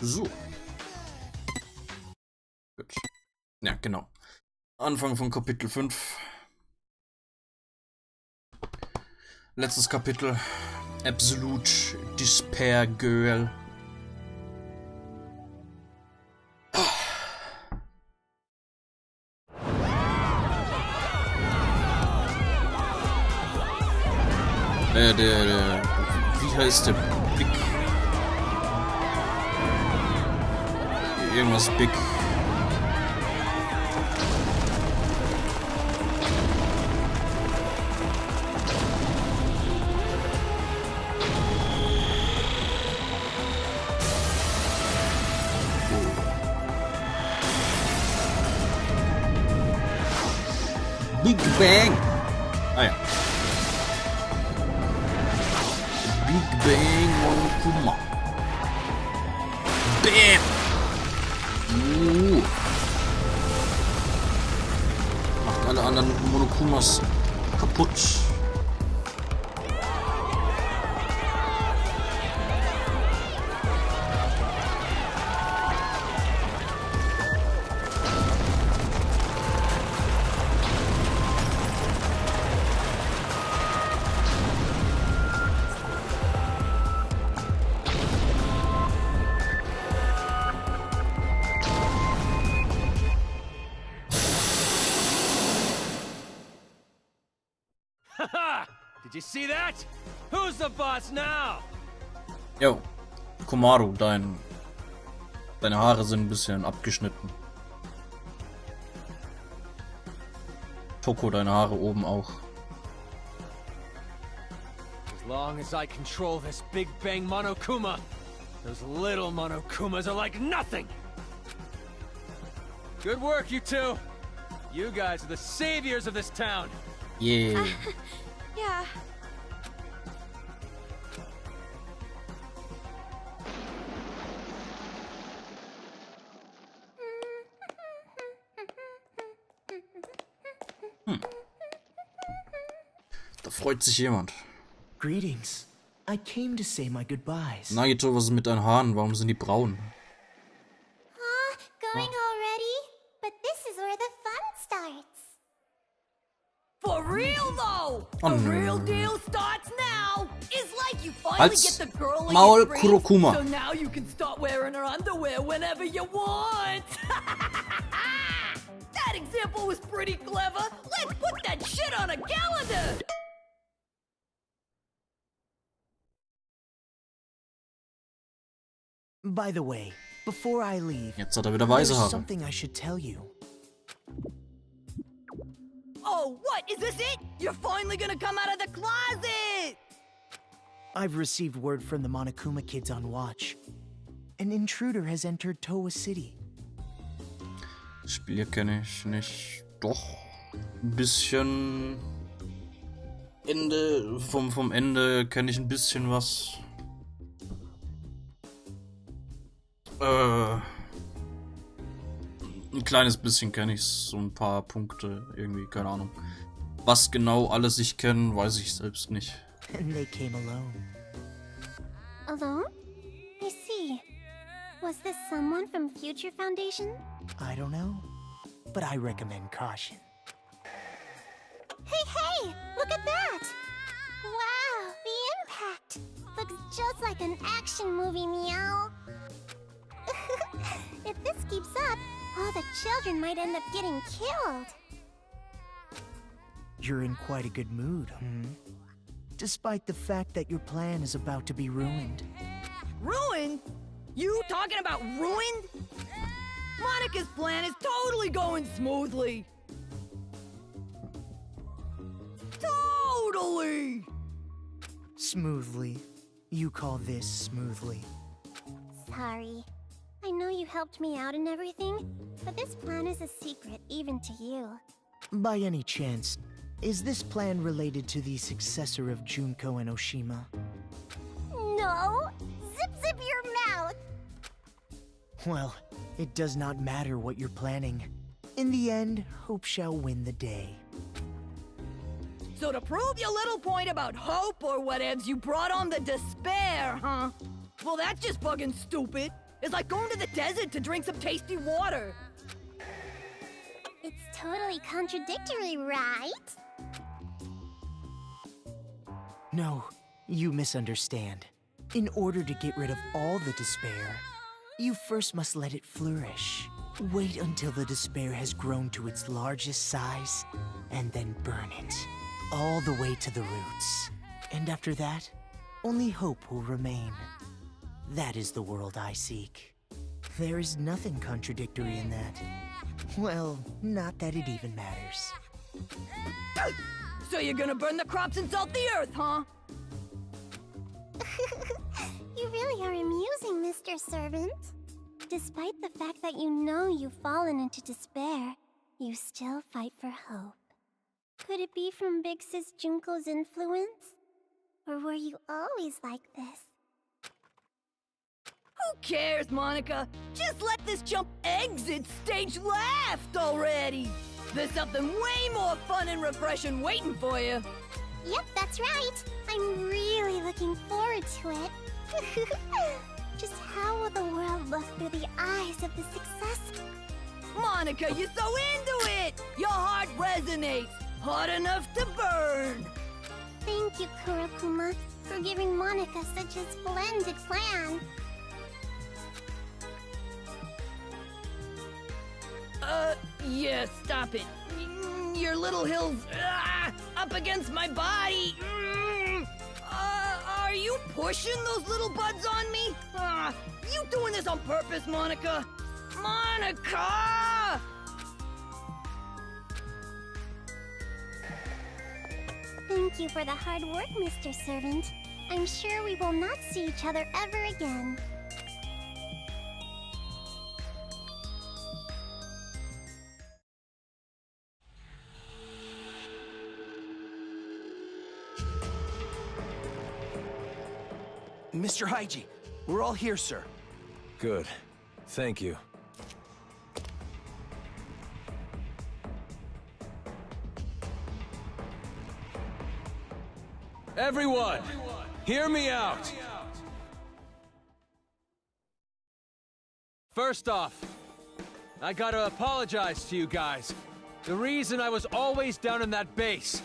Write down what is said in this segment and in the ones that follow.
So. Gut. Ja, genau. Anfang von Kapitel 5. Letztes Kapitel. Absolute Despair Girl. Wie heißt der? Big. Irgendwas Big. Big Bang! Ah ja. Big Bang Monokuma. Bam! Macht alle anderen Monokumas kaputt. Did you see that? Who's the boss now? Jo, Komaru, deine Haare sind ein bisschen abgeschnitten. Toko, deine Haare oben auch. As long as I control this Big Bang Monokuma, those little Monokumas are like nothing! Good work, you two! You guys are the saviors of this town! Yeah. Yeah. Da freut sich jemand. Greetings. I came to say my goodbyes. Nagito, was ist mit deinen Haaren? Warum sind die braun? Going already? But this is where the fun starts. For real though! Oh, The no. real deal starts now! It's like you finally Halt's get the girl in Maul, your dreams, Kurokuma. so now you can start wearing her underwear whenever you want! That example was pretty clever! Let's put that shit on a calendar! By the way, before I leave, Jetzt hat er wieder weiße there's Haare. something I should tell you. Oh, what? Is this it? You're finally gonna come out of the closet! I've received word from the Monokuma kids on watch. An intruder has entered Towa City. Das Spiel hier kenne ich nicht. Doch. Ein bisschen. Ende. Vom Ende kenne ich ein bisschen was. Ein kleines bisschen kenne ich so ein paar Punkte irgendwie, keine Ahnung. Was genau alles ich kenne, weiß ich selbst nicht. And they came alone. Alone? I see. Was this someone from Future Foundation? I don't know, but I recommend caution. Hey! Look at that! Wow, the impact! Looks just like an action movie, meow. If this keeps up, all the children might end up getting killed. You're in quite a good mood, despite the fact that your plan is about to be ruined. Ruined? You talking about ruined? Monica's plan is totally going smoothly. Totally! Smoothly. You call this smoothly. Sorry. I know you helped me out and everything, but this plan is a secret even to you. By any chance, is this plan related to the successor of Junko and Oshima? No! Zip your mouth! Well, it does not matter what you're planning. In the end, hope shall win the day. So to prove your little point about hope or whatevs, you brought on the despair, huh? Well, that's just fucking stupid. It's like going to the desert to drink some tasty water. It's totally contradictory, right? No, you misunderstand. In order to get rid of all the despair, you first must let it flourish. Wait until the despair has grown to its largest size, and then burn it, all the way to the roots. And after that, only hope will remain. That is the world I seek. There is nothing contradictory in that. Well, not that it even matters. So you're gonna burn the crops and salt the earth, huh? You really are amusing, Mr. Servant. Despite the fact that you know you've fallen into despair, you still fight for hope. Could it be from Big Sis Junko's influence? Or were you always like this? Who cares, Monica? Just let this chump exit stage left already! There's something way more fun and refreshing waiting for you. Yep, that's right. I'm really looking forward to it. Just how will the world look through the eyes of the successful? Monica, you're so into it! Your heart resonates, hot enough to burn! Thank you, Kurokuma, for giving Monica such a splendid plan. Yeah, stop it. Your little hills, up against my body. Are you pushing those little buds on me? You doing this on purpose, Monica? Monica! Thank you for the hard work, Mr. Servant. I'm sure we will not see each other ever again. Mr. Haiji, we're all here, sir. Good. Thank you. Everyone, hear me out! First off, I gotta apologize to you guys. The reason I was always down in that base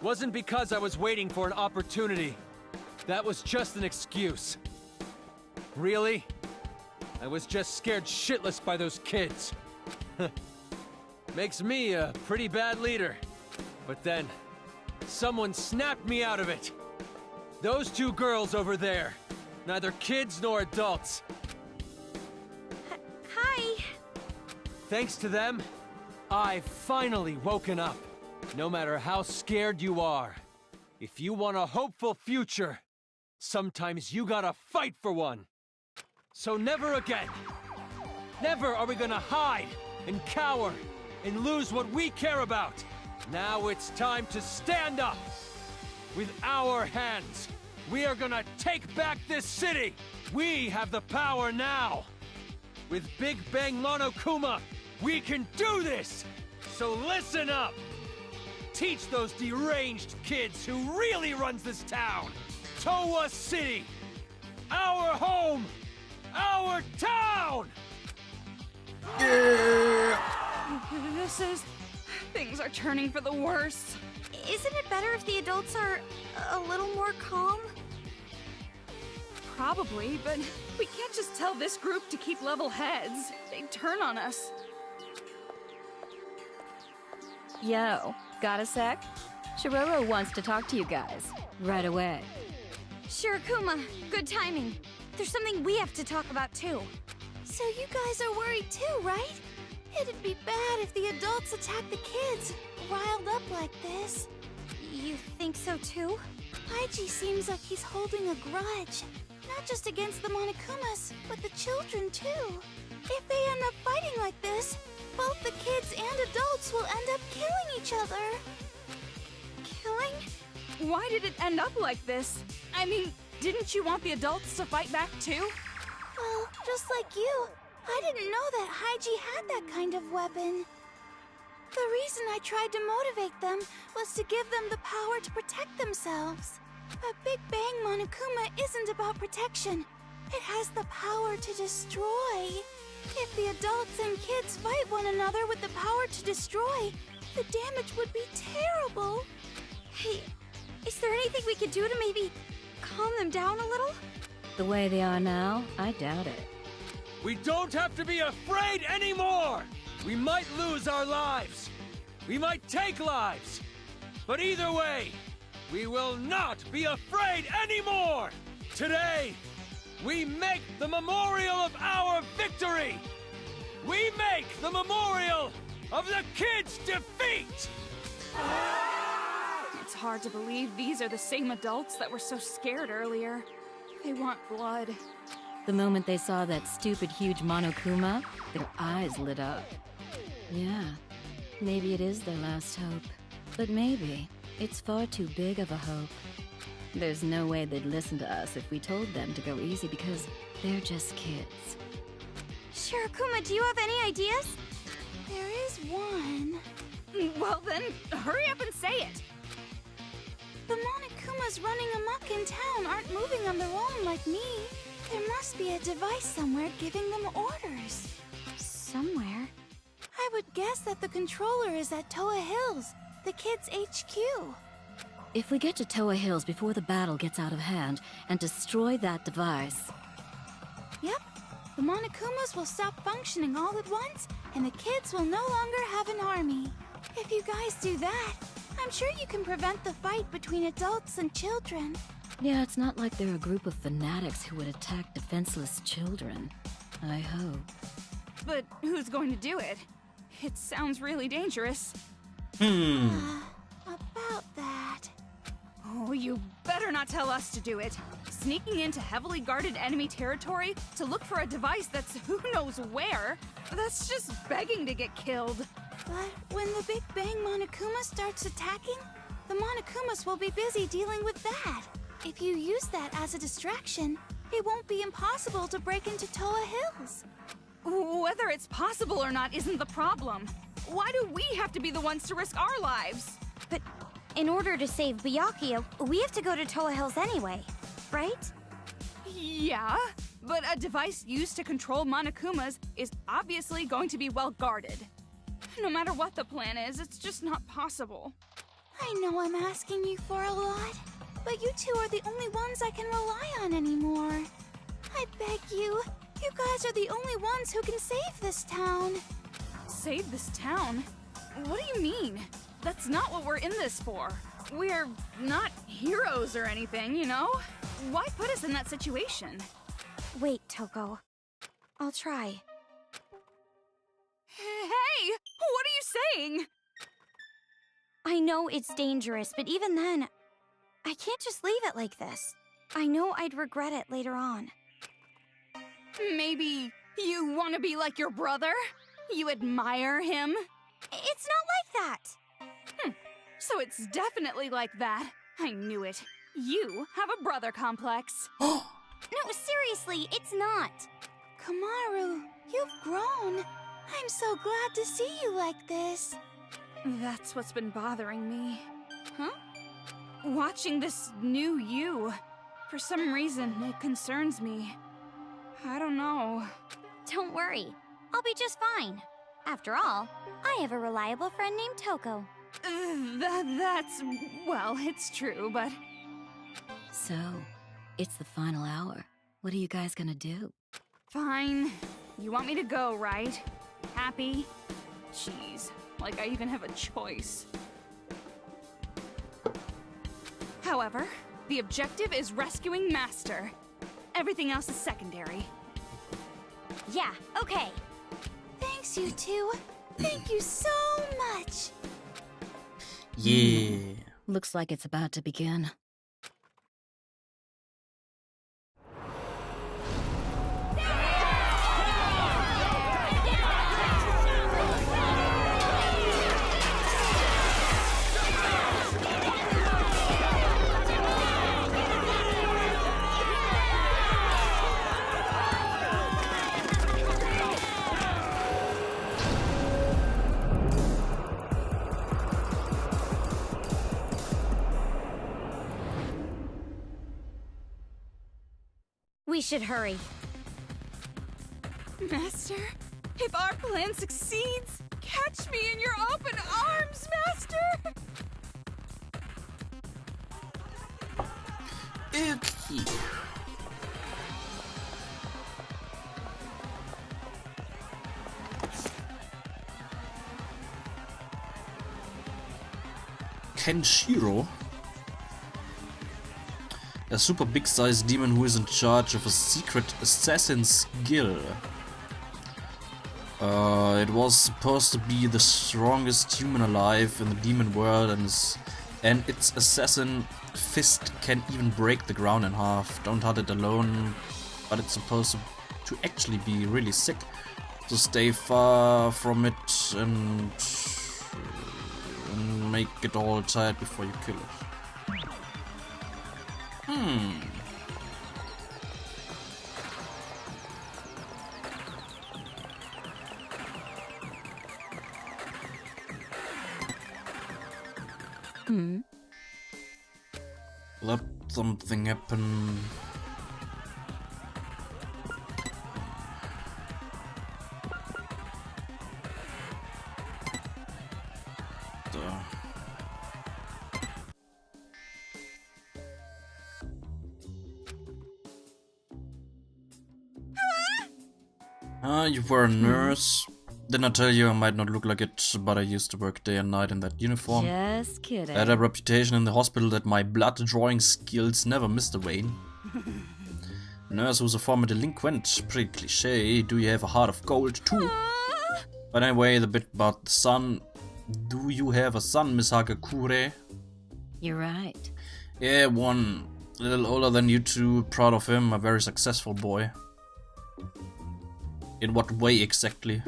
wasn't because I was waiting for an opportunity. That was just an excuse. Really? I was just scared shitless by those kids. Makes me a pretty bad leader. But then, someone snapped me out of it. Those two girls over there. Neither kids nor adults. Hi. Thanks to them, I've finally woken up. No matter how scared you are, if you want a hopeful future, sometimes you gotta fight for one. So never again. Never are we gonna hide and cower and lose what we care about. Now it's time to stand up. With our hands, we are gonna take back this city. We have the power now. With Big Bang Monokuma, we can do this. So listen up. Teach those deranged kids who really runs this town. Towa City. Our home. Our town. Things are turning for the worse. Isn't it better if the adults are a little more calm? Probably, but we can't just tell this group to keep level heads. They'd turn on us. Yo, got a sec? Shiroro wants to talk to you guys. Right away. Sure, Kuma. Good timing. There's something we have to talk about, too. So you guys are worried, too, right? It'd be bad if the adults attack the kids, riled up like this. You think so, too? Haiji seems like he's holding a grudge. Not just against the Monokumas, but the children, too. If they end up fighting like this, both the kids and adults will end up killing each other. Killing? Why did it end up like this? I mean, didn't you want the adults to fight back too? Well, just like you, I didn't know that Haiji had that kind of weapon. The reason I tried to motivate them was to give them the power to protect themselves. But Big Bang Monokuma isn't about protection. It has the power to destroy. If the adults and kids fight one another with the power to destroy, the damage would be terrible. Hey, is there anything we could do to maybe calm them down a little? The way they are now, I doubt it. We don't have to be afraid anymore! We might lose our lives. We might take lives. But either way, we will not be afraid anymore! Today, we make the memorial of our victory! We make the memorial of the kids' defeat! It's hard to believe these are the same adults that were so scared earlier. They want blood. The moment they saw that stupid huge Monokuma, their eyes lit up. Yeah, maybe it is their last hope. But maybe it's far too big of a hope. There's no way they'd listen to us if we told them to go easy because they're just kids. Shirokuma, do you have any ideas? There is one. Well then, hurry up and say it! The Monokumas running amok in town aren't moving on their own like me. There must be a device somewhere giving them orders. Somewhere? I would guess that the controller is at Toa Hills, the kids' HQ. If we get to Toa Hills before the battle gets out of hand and destroy that device... Yep, the Monokumas will stop functioning all at once, and the kids will no longer have an army. If you guys do that, I'm sure you can prevent the fight between adults and children. Yeah, it's not like they're a group of fanatics who would attack defenseless children. I hope. But who's going to do it? It sounds really dangerous. About that. Oh, you better not tell us to do it. Sneaking into heavily guarded enemy territory to look for a device that's who knows where? That's just begging to get killed. But when the Big Bang Monokuma starts attacking, the Monokumas will be busy dealing with that. If you use that as a distraction, it won't be impossible to break into Toa Hills. Whether it's possible or not isn't the problem. Why do we have to be the ones to risk our lives? But in order to save Byakuya, we have to go to Toa Hills anyway, right? Yeah, but a device used to control Monokumas is obviously going to be well guarded. No matter what the plan is, it's just not possible. I know I'm asking you for a lot, but you two are the only ones I can rely on anymore. I beg you, you guys are the only ones who can save this town. Save this town? What do you mean? That's not what we're in this for. We're not heroes or anything, you know? Why put us in that situation? Wait, Toko. I'll try. Hey! What are you saying? I know it's dangerous, but even then, I can't just leave it like this. I know I'd regret it later on. Maybe you want to be like your brother? You admire him? It's not like that! So it's definitely like that. I knew it. You have a brother complex. No, seriously, it's not. Kamaru, you've grown. I'm so glad to see you like this. That's what's been bothering me. Huh? Watching this new you. For some reason, it concerns me. I don't know. Don't worry. I'll be just fine. After all, I have a reliable friend named Toko. That's... well, it's true, but... So, it's the final hour. What are you guys gonna do? Fine. You want me to go, right? Happy? Jeez, like I even have a choice. However, the objective is rescuing Master. Everything else is secondary. Yeah, okay. Thanks, you two. Thank you so much. Yeah. Looks like it's about to begin. We should hurry. Master, if our plan succeeds, catch me in your open arms, Master! Okay. Kenshiro, a super big-sized demon who is in charge of a secret assassin's guild. It was supposed to be the strongest human alive in the demon world, and its assassin fist can even break the ground in half. Don't hunt it alone, but it's supposed to actually be really sick. So stay far from it and make it all tired before you kill it. Let something happen. You were a nurse. Didn't I tell you I might not look like it, but I used to work day and night in that uniform. Just kidding. I had a reputation in the hospital that my blood drawing skills never missed a vein. Nurse who's a former delinquent. Pretty cliche. Do you have a heart of gold too? But anyway, the bit about the son. Do you have a son, Miss Hagakure? You're right. Yeah, one. A little older than you two. Proud of him. A very successful boy. In what way exactly?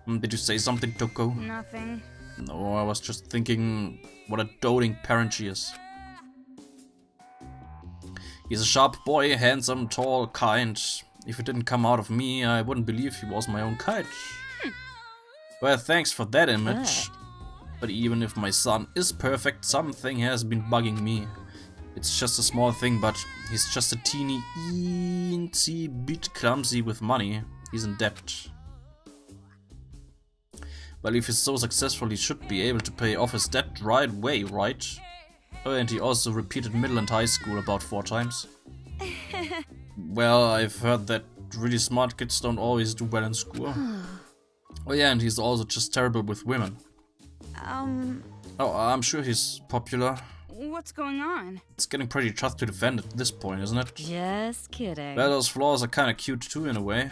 Did you say something, Toko? Nothing. No, I was just thinking what a doting parent she is. He's a sharp boy, handsome, tall, kind. If it didn't come out of me, I wouldn't believe he was my own kind. Well, thanks for that image. But even if my son is perfect, something has been bugging me. It's just a small thing, but he's just a teensy bit clumsy with money. He's in debt. Well, if he's so successful, he should be able to pay off his debt right away, right? Oh, and he also repeated middle and high school about 4 times. Well, I've heard that really smart kids don't always do well in school. Oh yeah, and he's also just terrible with women. Oh, I'm sure he's popular. What's going on? It's getting pretty tough to defend at this point, isn't it? Just kidding. Well, those flaws are kinda cute too, in a way.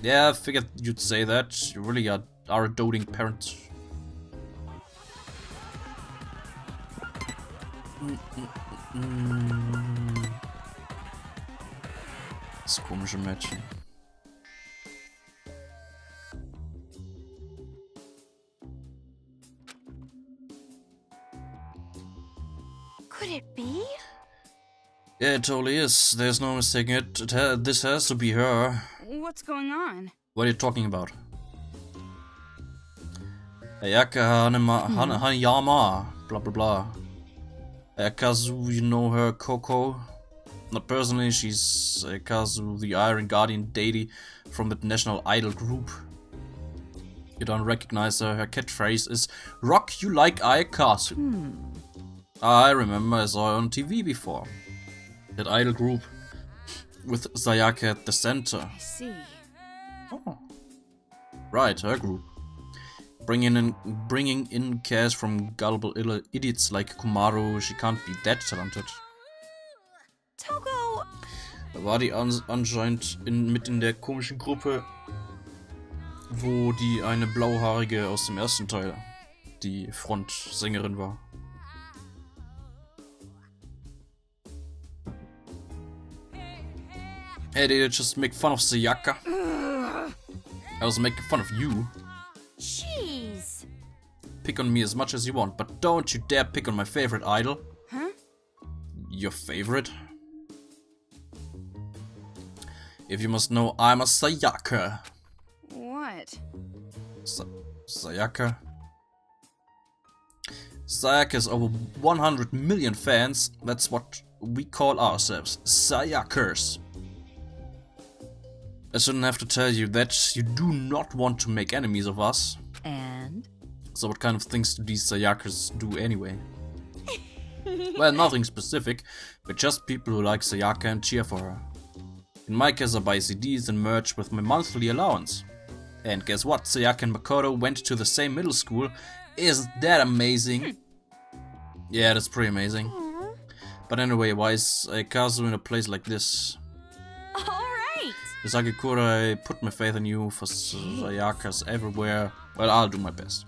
Yeah, I figured you'd say that. You really are a doting parent. Das komische Mädchen. Could it be? Yeah, it totally is. There's no mistaking it. This has to be her. What's going on? What are you talking about? Ayaka Hanayama, blah blah blah. Ayakazu, you know her, Coco? Not personally, she's Ayakazu, the Iron Guardian deity from the National Idol group. You don't recognize her. Her catchphrase is "Rock you like Ayakazu." I remember I saw her on TV before. That idol group with Sayaka at the center. I see. Oh. Right, her group. Bringing in cash from gullible idiots like Kumaru. She can't be that talented. Togo! Da war die anscheinend mit in der komischen Gruppe, wo die eine blauhaarige aus dem ersten Teil die Frontsängerin war. Hey, did you just make fun of Sayaka? I was making fun of you. Jeez. Pick on me as much as you want, but don't you dare pick on my favorite idol. Huh? Your favorite? If you must know, I'm a Sayaka. What? Sayaka? Sayaka has over 100 million fans. That's what we call ourselves Sayakers. I shouldn't have to tell you that you do not want to make enemies of us. And? So what kind of things do these Sayakers do anyway? Well, nothing specific, but just people who like Sayaka and cheer for her. In my case, I buy CDs and merch with my monthly allowance. And guess what? Sayaka and Makoto went to the same middle school. Isn't that amazing? Yeah, that's pretty amazing. But anyway, why is Kazu in a place like this? Alright! Sakura, I put my faith in you for Sayakas everywhere. Well, I'll do my best.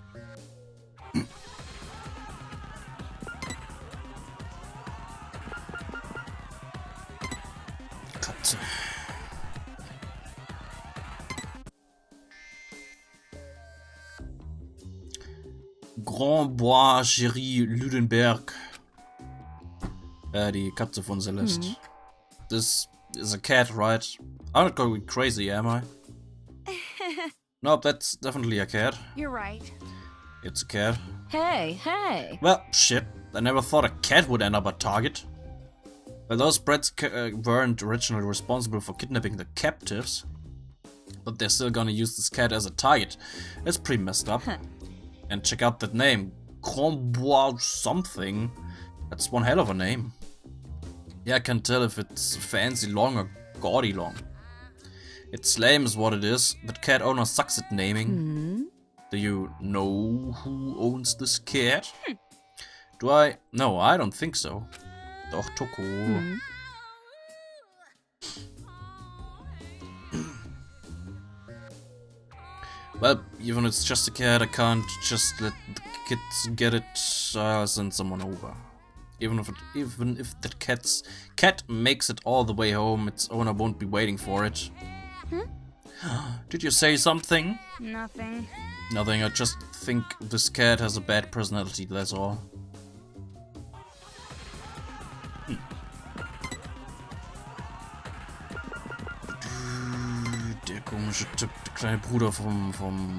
Cut. Grand Bois Chéri Lüdenberg. Die Katze von Celeste. This is a cat, right? I'm not going crazy, am I? Nope, that's definitely a cat. You're right. It's a cat. Hey, hey! Well, shit. I never thought a cat would end up a target. Well, those brats weren't originally responsible for kidnapping the captives. But they're still gonna use this cat as a target. It's pretty messed up. And check out that name. Grandbois something. That's one hell of a name. Yeah, I can't tell if it's fancy long or gaudy long. It's lame is what it is. That cat owner sucks at naming. Do you know who owns this cat? Do I? No, I don't think so. Doch, Toko. Well, even if it's just a cat, I can't just let the kids get it. I'll send someone over. Even if that cat makes it all the way home, its owner won't be waiting for it. Did you say something? Nothing. Nothing. I just think this cat has a bad personality. That's all. Der komische Typ, der kleine Bruder vom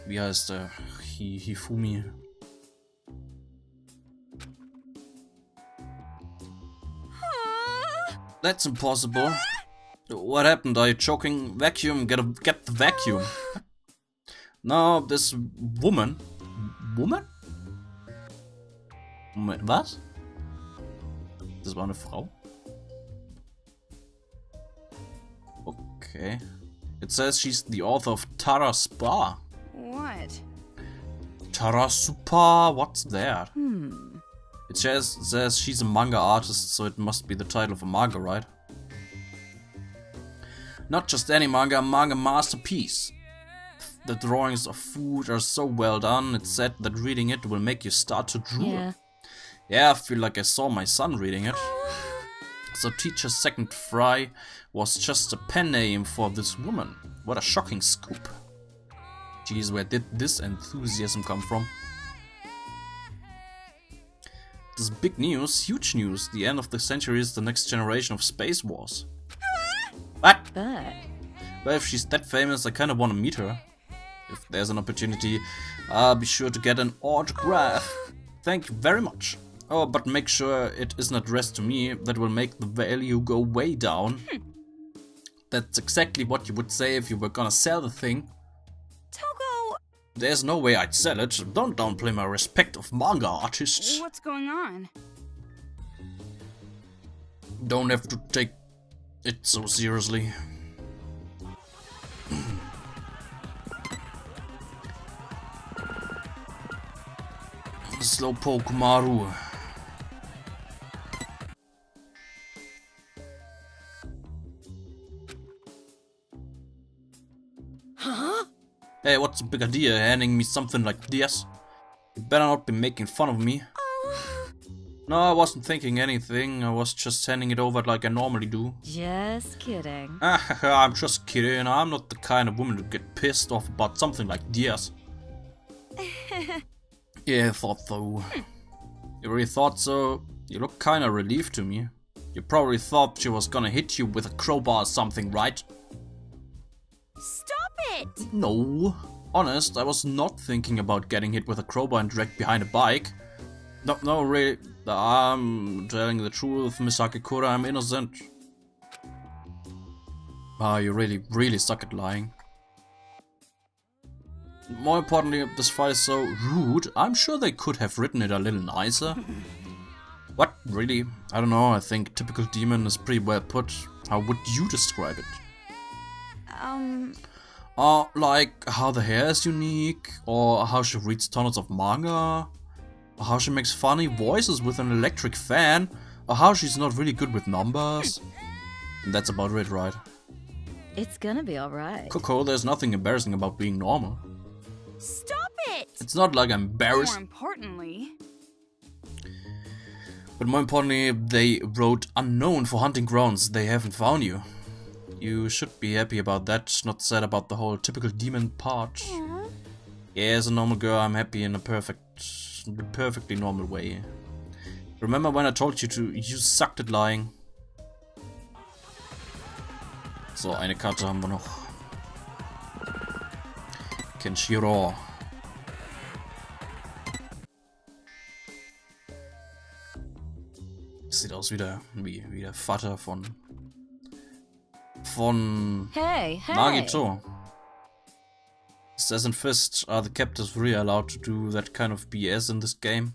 wie heißt der? Hifumi. That's impossible. What happened? Are you choking? Vacuum? Get the vacuum. No, this woman. Woman? Moment, was? Das war eine Frau? Okay. It says she's the author of Tara Spa. What? Tara Spa? What's that? It says she's a manga artist, so it must be the title of a manga, right? Not just any manga, a manga masterpiece. The drawings of food are so well done, it's said that reading it will make you start to drool. Yeah, I feel like I saw my son reading it. So Teacher's Second Fry was just a pen name for this woman. What a shocking scoop. Jeez, where did this enthusiasm come from? This is big news, huge news. The end of the century is the next generation of Space Wars. What? But... Well, if she's that famous, I kinda wanna meet her. If there's an opportunity, I'll be sure to get an autograph. Thank you very much. Oh, but make sure it isn't addressed to me. That will make the value go way down. That's exactly what you would say if you were gonna sell the thing. Togo! There's no way I'd sell it. Don't downplay my respect of manga artists. What's going on? Don't have to take it so seriously. Slowpoke Maru. Huh? Hey, what's the big idea handing me something like this? You better not be making fun of me. No, I wasn't thinking anything. I was just handing it over like I normally do. Just kidding. I'm just kidding. I'm not the kind of woman to get pissed off about something like this. Yeah, I thought so. You really thought so? You look kinda relieved to me. You probably thought she was gonna hit you with a crowbar or something, right? Stop it! No. Honest, I was not thinking about getting hit with a crowbar and dragged behind a bike. No, no, really. I'm telling the truth, Miss Akikura, I'm innocent. Ah, you really suck at lying. More importantly, this fight is so rude. I'm sure they could have written it a little nicer. What? Really? I don't know, I think typical demon is pretty well put. How would you describe it? Like how the hair is unique, or how she reads tons of manga, or how she makes funny voices with an electric fan, or how she's not really good with numbers. And that's about it, right? It's gonna be alright. Coco, there's nothing embarrassing about being normal. Stop it! It's not like I'm embarrassed. More importantly... But more importantly, they wrote unknown for hunting grounds. They haven't found you. You should be happy about that, not sad about the whole typical demon part. Yeah, as a normal girl, I'm happy in a perfectly normal way. Remember when I told you you sucked at lying? So, eine Karte haben wir noch. Kenshiro. Sieht aus wie der Vater von Hey. Nagito. Assassin Fist, are the captives really allowed to do that kind of BS in this game?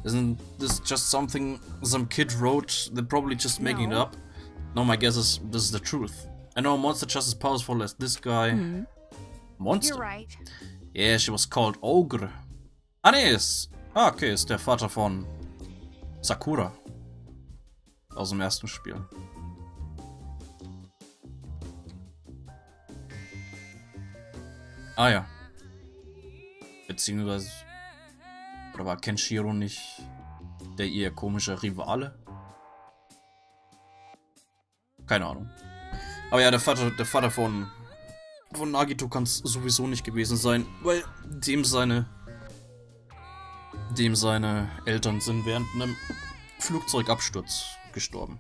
Isn't this just something some kid wrote? They're probably just making it up. No, my guess is this is the truth. I know a monster just as powerful as this guy. Monster? You're right. Yeah, she was called Ogre. Ah, nee, okay, ist der Vater von Sakura. Aus dem ersten Spiel. Ah ja. Beziehungsweise... Oder war Kenshiro nicht der eher komische Rivale? Keine Ahnung. Aber ja, der Vater von Nagito kann es sowieso nicht gewesen sein, weil dem seine Eltern sind während einem Flugzeugabsturz gestorben.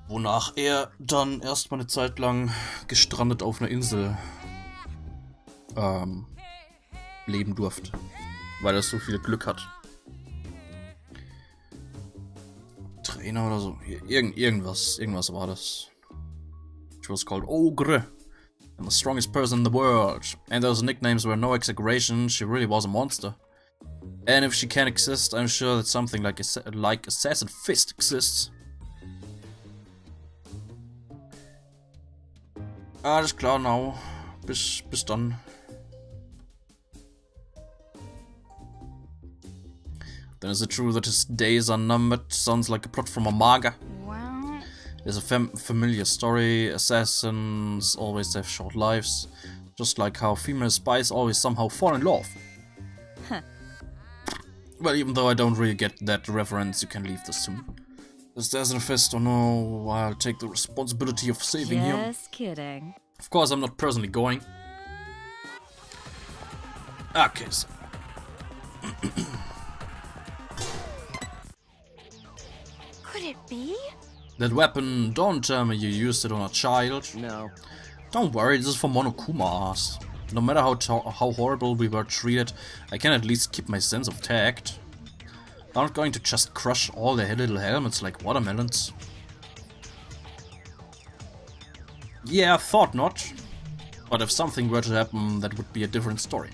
Wonach er dann erstmal eine Zeit lang gestrandet auf einer Insel leben durfte, weil er so viel Glück hat. Trainer oder so, irgendwas war das. She was called Ogre. I'm the strongest person in the world. And those nicknames were no exaggeration, she really was a monster. And if she can exist, I'm sure that something like Assassin Fist exists. Alles klar, now. Bis dann. Then is it true that his days are numbered? Sounds like a plot from a manga. Well... It's a familiar story. Assassins always have short lives. Just like how female spies always somehow fall in love. Huh. Well, even though I don't really get that reference, you can leave this to me. Is there a fist or no? I'll take the responsibility of saving him. Just kidding. Of course, I'm not personally going. Okay, so. Could it be? That weapon, don't tell me you used it on a child. No. Don't worry, this is for Monokumas. No matter how horrible we were treated, I can at least keep my sense of tact. I'm not going to just crush all their little helmets like watermelons. Yeah, I thought not. But if something were to happen, that would be a different story.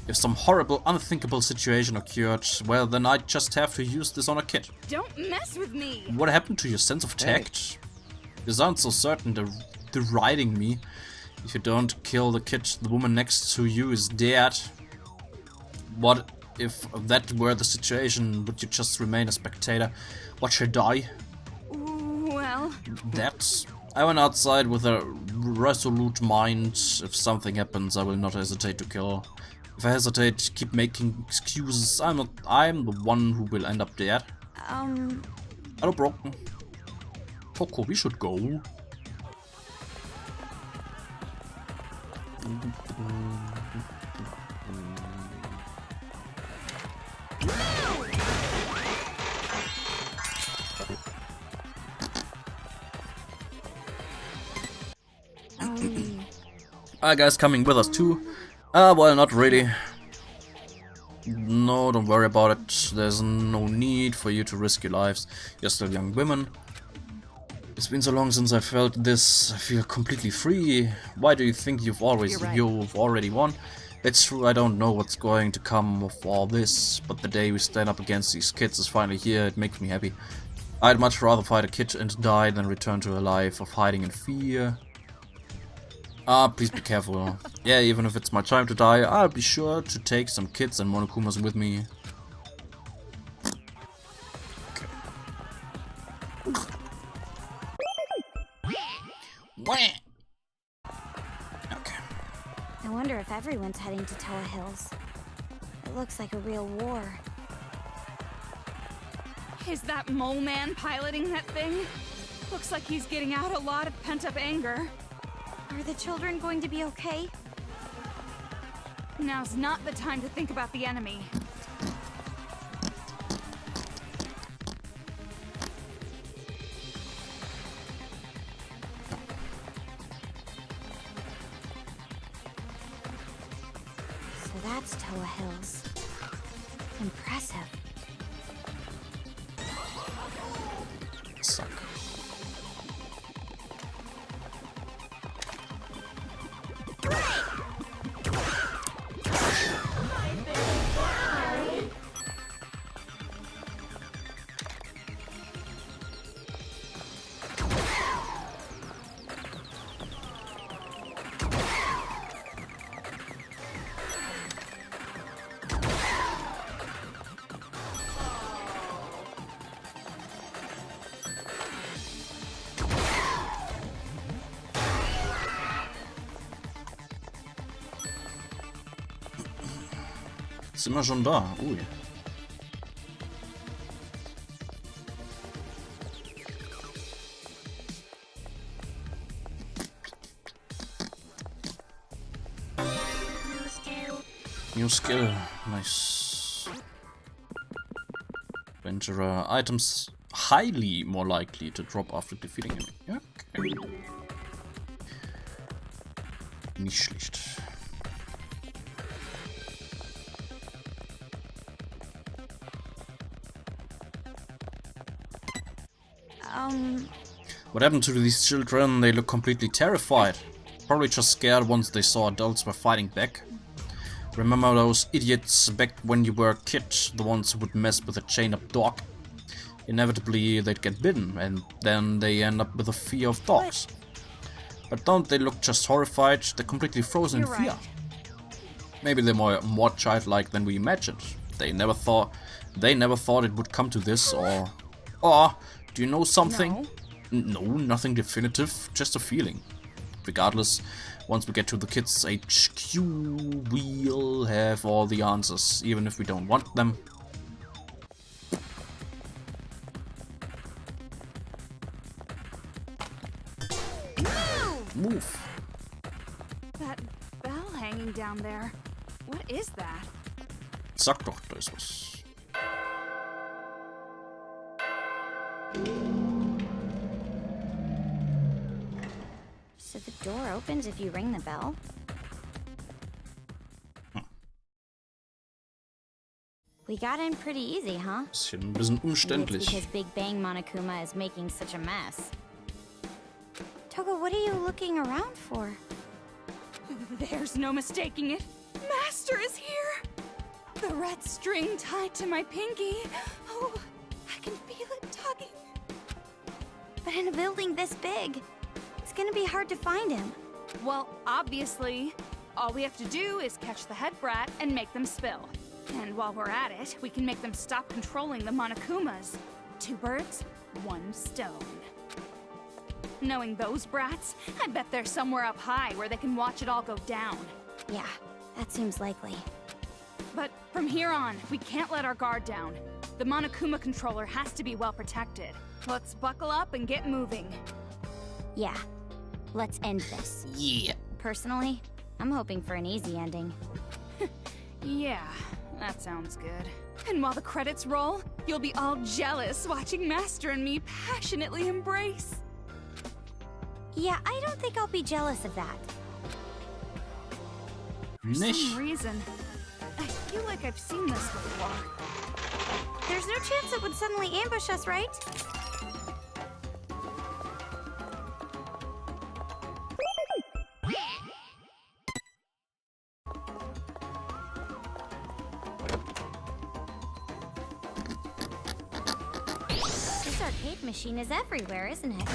If some horrible, unthinkable situation occurred, well, then I'd just have to use this on a kid. Don't mess with me! What happened to your sense of tact? You sound so certain deriding me. If you don't kill the kid, the woman next to you is dead. What if that were the situation? Would you just remain a spectator? Watch her die? Well... That... I went outside with a resolute mind. If something happens, I will not hesitate to kill. If I hesitate, keep making excuses, I'm the one who will end up dead. Hello, Broken. Coco, we should go. Are you guys coming with us too? Well, not really. No, don't worry about it. There's no need for you to risk your lives. You're still young women. It's been so long since I felt this. I feel completely free. Why do you think you've already won? It's true, I don't know what's going to come of all this, but the day we stand up against these kids is finally here. It makes me happy. I'd much rather fight a kid and die than return to a life of hiding in fear. Please be careful. Yeah, even if it's my time to die, I'll be sure to take some kids and Monokumas with me. Okay. I wonder if everyone's heading to Toa Hills. It looks like a real war. Is that mole man piloting that thing? Looks like he's getting out a lot of pent-up anger. Are the children going to be okay? Now's not the time to think about the enemy. So that's Toa Hills. Impressive. Suck. Sind wir schon da? Ui. New skill. Nice. Adventurer. Items highly more likely to drop after defeating him. Okay. Nicht schlecht. What happened to these children? They look completely terrified. Probably just scared once they saw adults were fighting back. Remember those idiots back when you were a kid? The ones who would mess with a chained-up dog? Inevitably they'd get bitten, and then they end up with a fear of dogs. But don't they look just horrified? They're completely frozen in fear. Right. Maybe they're more childlike than we imagined. They never thought it would come to this, or do you know something? No, nothing definitive, just a feeling. Regardless, once we get to the kids' HQ, we'll have all the answers, even if we don't want them. Move! That bell hanging down there. What is that? Sag doch, da ist was. So the door opens if you ring the bell? We got in pretty easy, huh? Ist hier ein bisschen Maybe it's umständlich. because Big Bang Monokuma is making such a mess. Toga, what are you looking around for? There's no mistaking it. Master is here! The red string tied to my pinky. Oh, I can feel it tugging. But in a building this big, it's gonna be hard to find him. Well, obviously, all we have to do is catch the head brat and make them spill. And while we're at it, we can make them stop controlling the Monokumas. 2 birds, 1 stone. Knowing those brats, I bet they're somewhere up high where they can watch it all go down. Yeah, that seems likely. But from here on, we can't let our guard down. The Monokuma controller has to be well protected. Let's buckle up and get moving. Yeah, let's end this. Yeah. Personally, I'm hoping for an easy ending. Yeah, that sounds good. And while the credits roll, you'll be all jealous watching Master and me passionately embrace. Yeah, I don't think I'll be jealous of that. For some Nicht. reason, I feel like I've seen this before. There's no chance it would suddenly ambush us, right? This arcade machine is everywhere, isn't it?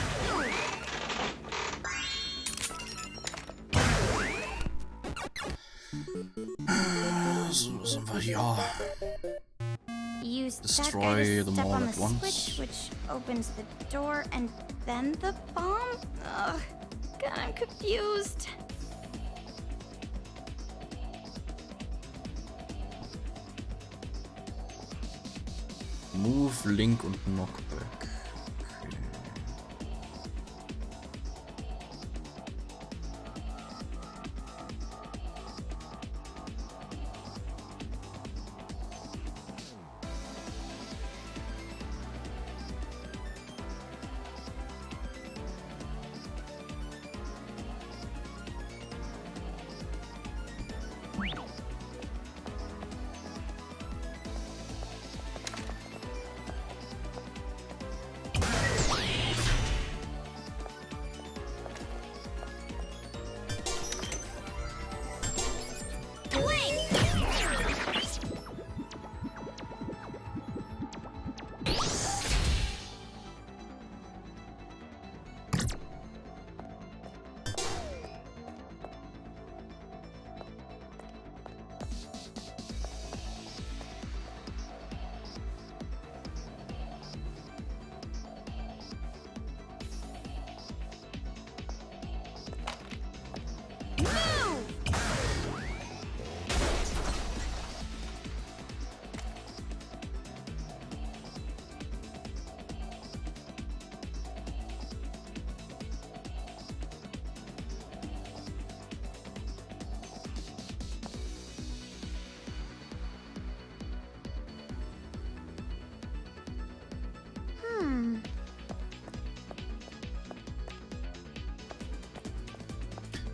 So sind wir hier. Use Destroy that guy to them step all on the at once. switch, which opens the door, and then the bomb? Ugh. God, I'm confused. Move, Link und Knockback. Okay.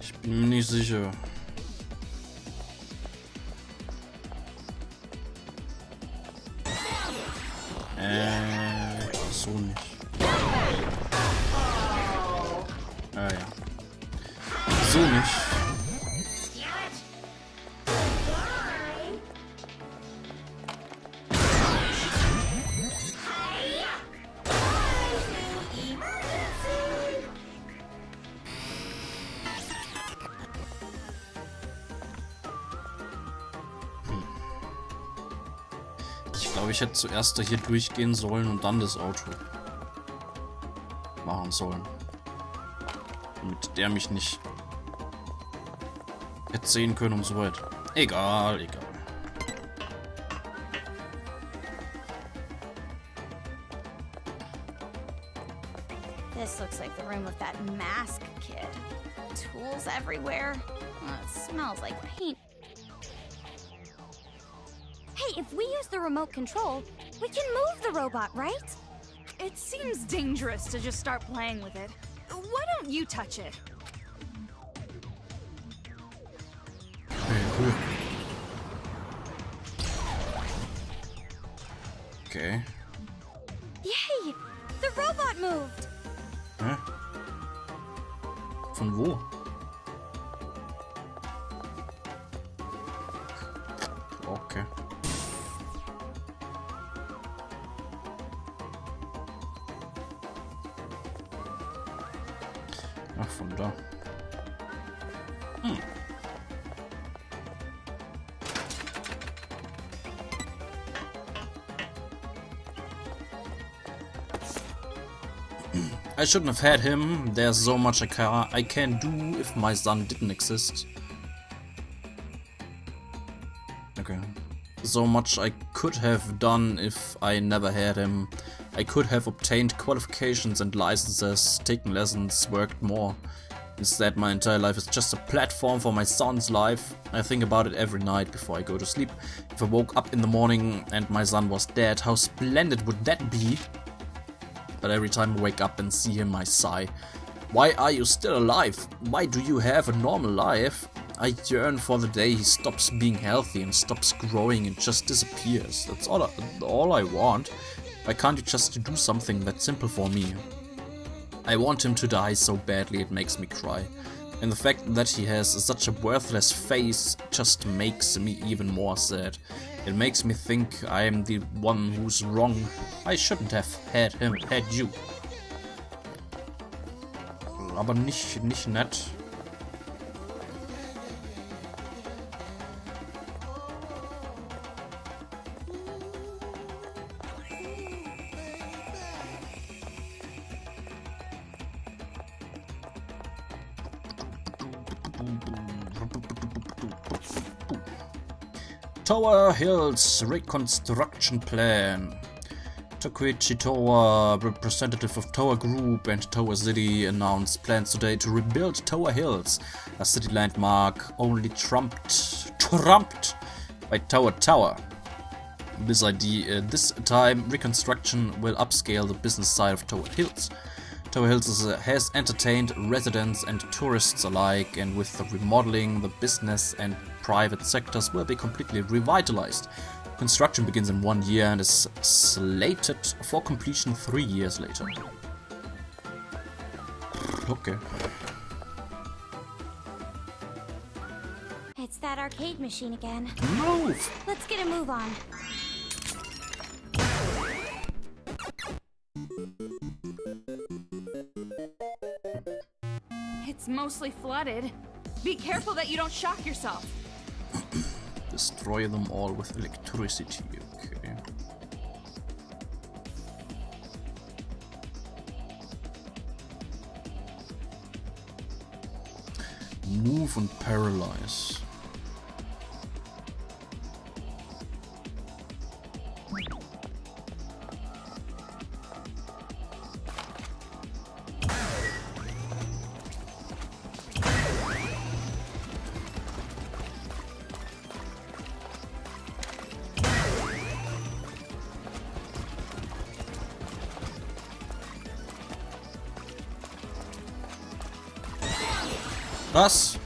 Ich bin mir nicht sicher. So nicht. Ja. So nicht. Ich glaube, ich hätte zuerst hier durchgehen sollen und dann das Auto machen sollen. Damit der mich nicht hätte sehen können und so weiter. Egal. This looks like the room of that mask kid. Tools everywhere. It smells like paint. Hey, if we use the remote control, we can move the robot, right? It seems dangerous to just start playing with it. Why don't you touch it? Okay. Yay! The robot moved! Hä? Von wo? Okay. Ach, von da. I shouldn't have had him. There's so much I can do if my son didn't exist. Okay. So much I could have done if I never had him. I could have obtained qualifications and licenses, taken lessons, worked more. Instead, my entire life is just a platform for my son's life. I think about it every night before I go to sleep. If I woke up in the morning and my son was dead, how splendid would that be? But every time I wake up and see him, I sigh. Why are you still alive? Why do you have a normal life? I yearn for the day he stops being healthy and stops growing and just disappears. That's all I want. Why can't you just do something that simple for me? I want him to die so badly it makes me cry. And the fact that he has such a worthless face just makes me even more sad. It makes me think I am the one who's wrong. I shouldn't have had you. Aber nicht nett. Tower Hills Reconstruction Plan. Takuichi Towa, representative of Towa Group and Towa City, announced plans today to rebuild Towa Hills, a city landmark only trumped by Towa Tower. This time, reconstruction will upscale the business side of Towa Hills. Towa Hills has entertained residents and tourists alike, and with the remodeling, the business and private sectors will be completely revitalized. Construction begins in 1 year and is slated for completion 3 years later. Okay. It's that arcade machine again. Move! Let's get a move on. It's mostly flooded. Be careful that you don't shock yourself. Destroy them all with electricity, okay. Move and paralyze. Was?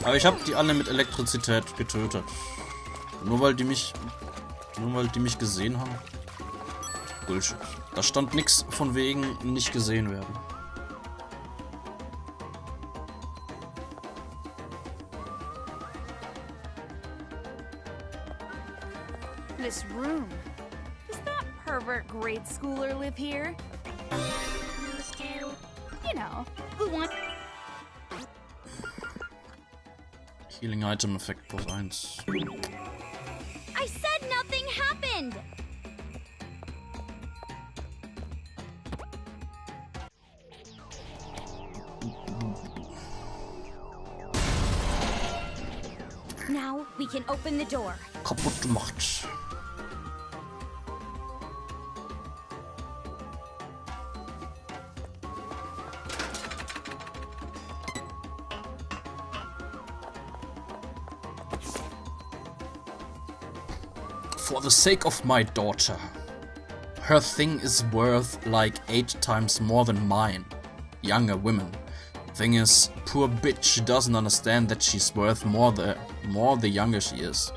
Aber ich habe die alle mit Elektrizität getötet. Nur weil die mich gesehen haben. Bullshit. Da stand nichts von wegen nicht gesehen werden. This room. Does that pervert grade schooler live here? You know, the one. Healing Item Effekt plus 1. I said nothing happened! Now we can open the door. Kaputt gemacht. For the sake of my daughter. Her thing is worth like 8 times more than mine. Younger women. Thing is, poor bitch doesn't understand that she's worth more the younger she is.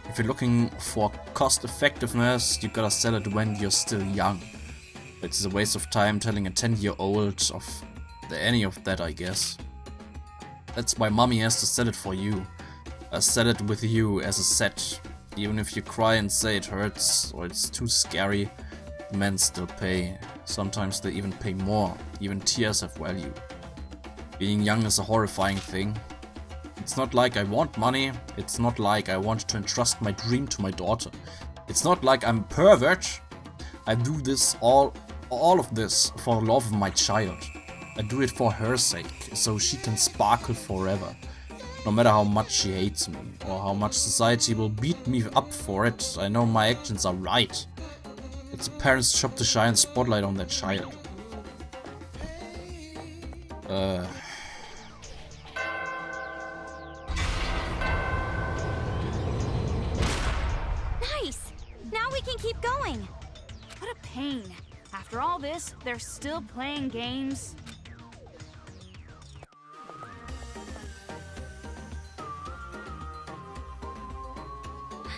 If you're looking for cost effectiveness, you gotta sell it when you're still young. It's a waste of time telling a 10-year-old of any of that, I guess. That's why mommy has to sell it for you. I sell it with you as a set. Even if you cry and say it hurts or it's too scary, men still pay. Sometimes they even pay more. Even tears have value. Being young is a horrifying thing. It's not like I want money. It's not like I want to entrust my dream to my daughter. It's not like I'm a pervert. I do this all of this for the love of my child. I do it for her sake, so she can sparkle forever. No matter how much she hates me, or how much society will beat me up for it, I know my actions are right. It's a parent's job to shine a spotlight on their child. Nice! Now we can keep going! What a pain. After all this, they're still playing games.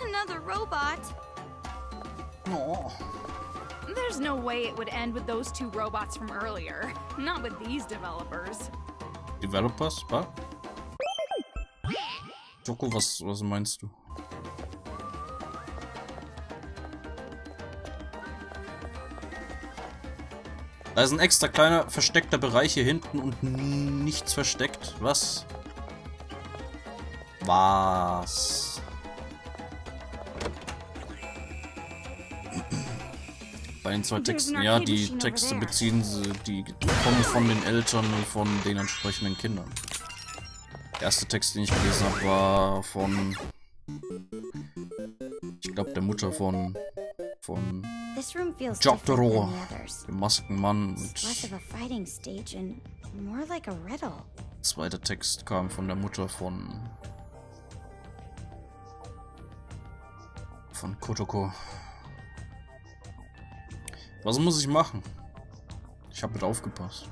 Another robot! Oh. There's no way it would end with those two robots from earlier. Not with these developers. Developers? Was? Joko, was meinst du? Da ist ein extra kleiner versteckter Bereich hier hinten und nichts versteckt. Was? Was? Bei den zwei Texten, ja, die Texte beziehen sie, die kommen von den Eltern und von den entsprechenden Kindern. Der erste Text, den ich gelesen habe, war von, ich glaube, der Mutter von Jotaro, dem Maskenmann. Und der zweite Text kam von der Mutter von Kotoko. Was muss ich machen? Ich habe mit aufgepasst.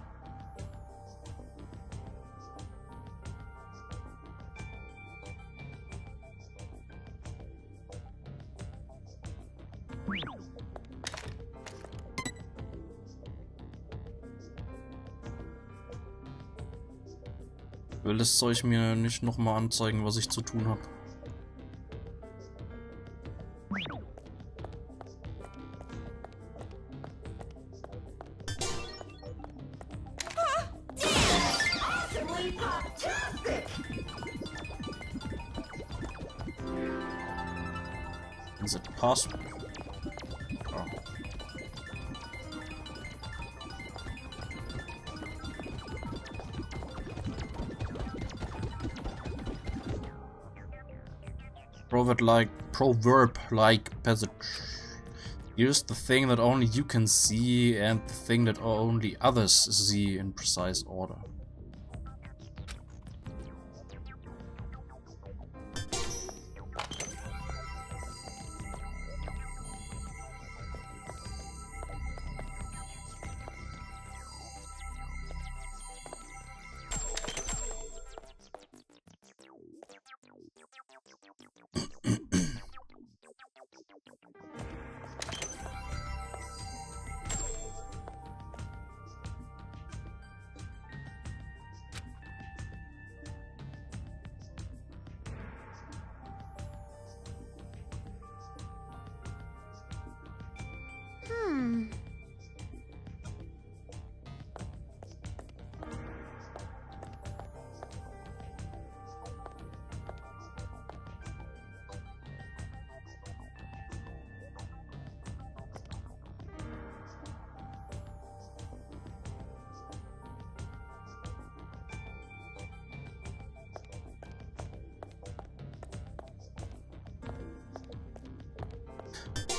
Will das Zeug mir nicht nochmal anzeigen, was ich zu tun habe? Is it possible? Oh. Proverb-like passage. Use the thing that only you can see and the thing that only others see in precise order.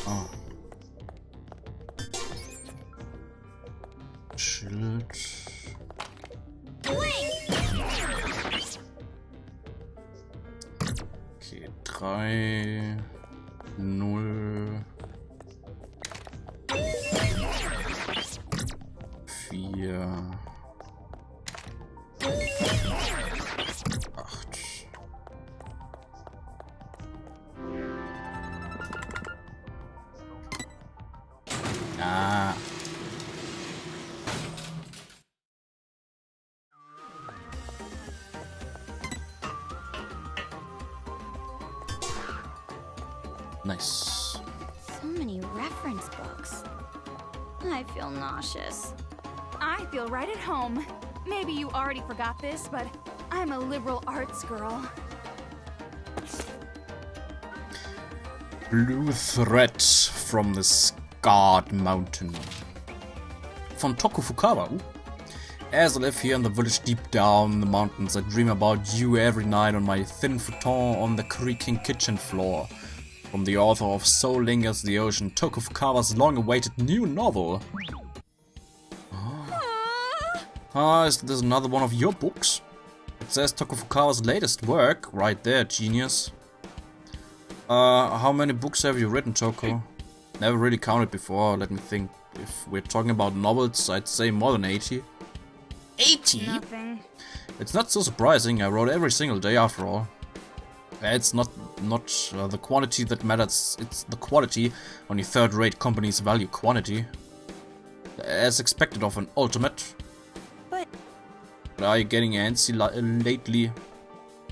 Oh. Schild. Okay, 3, 0, 4, 8. Ah. Nice. So many reference books. I feel nauseous. I feel right at home. Maybe you already forgot this, but I'm a liberal arts girl. Blue thread from the scarred mountain. Von Toku Fukawa. As I live here in the village deep down in the mountains, I dream about you every night on my thin futon on the creaking kitchen floor. From the author of So Lingers the Ocean, Tokufukawa's long-awaited new novel. Is this another one of your books? It says Tokufukawa's latest work, right there, genius. How many books have you written, Toko? Never really counted before, let me think. If we're talking about novels, I'd say more than 80. 80? Nothing. It's not so surprising, I wrote every single day after all. It's not the quantity that matters, it's the quality. Only third-rate companies value quantity. As expected of an ultimate. But are you getting antsy lately,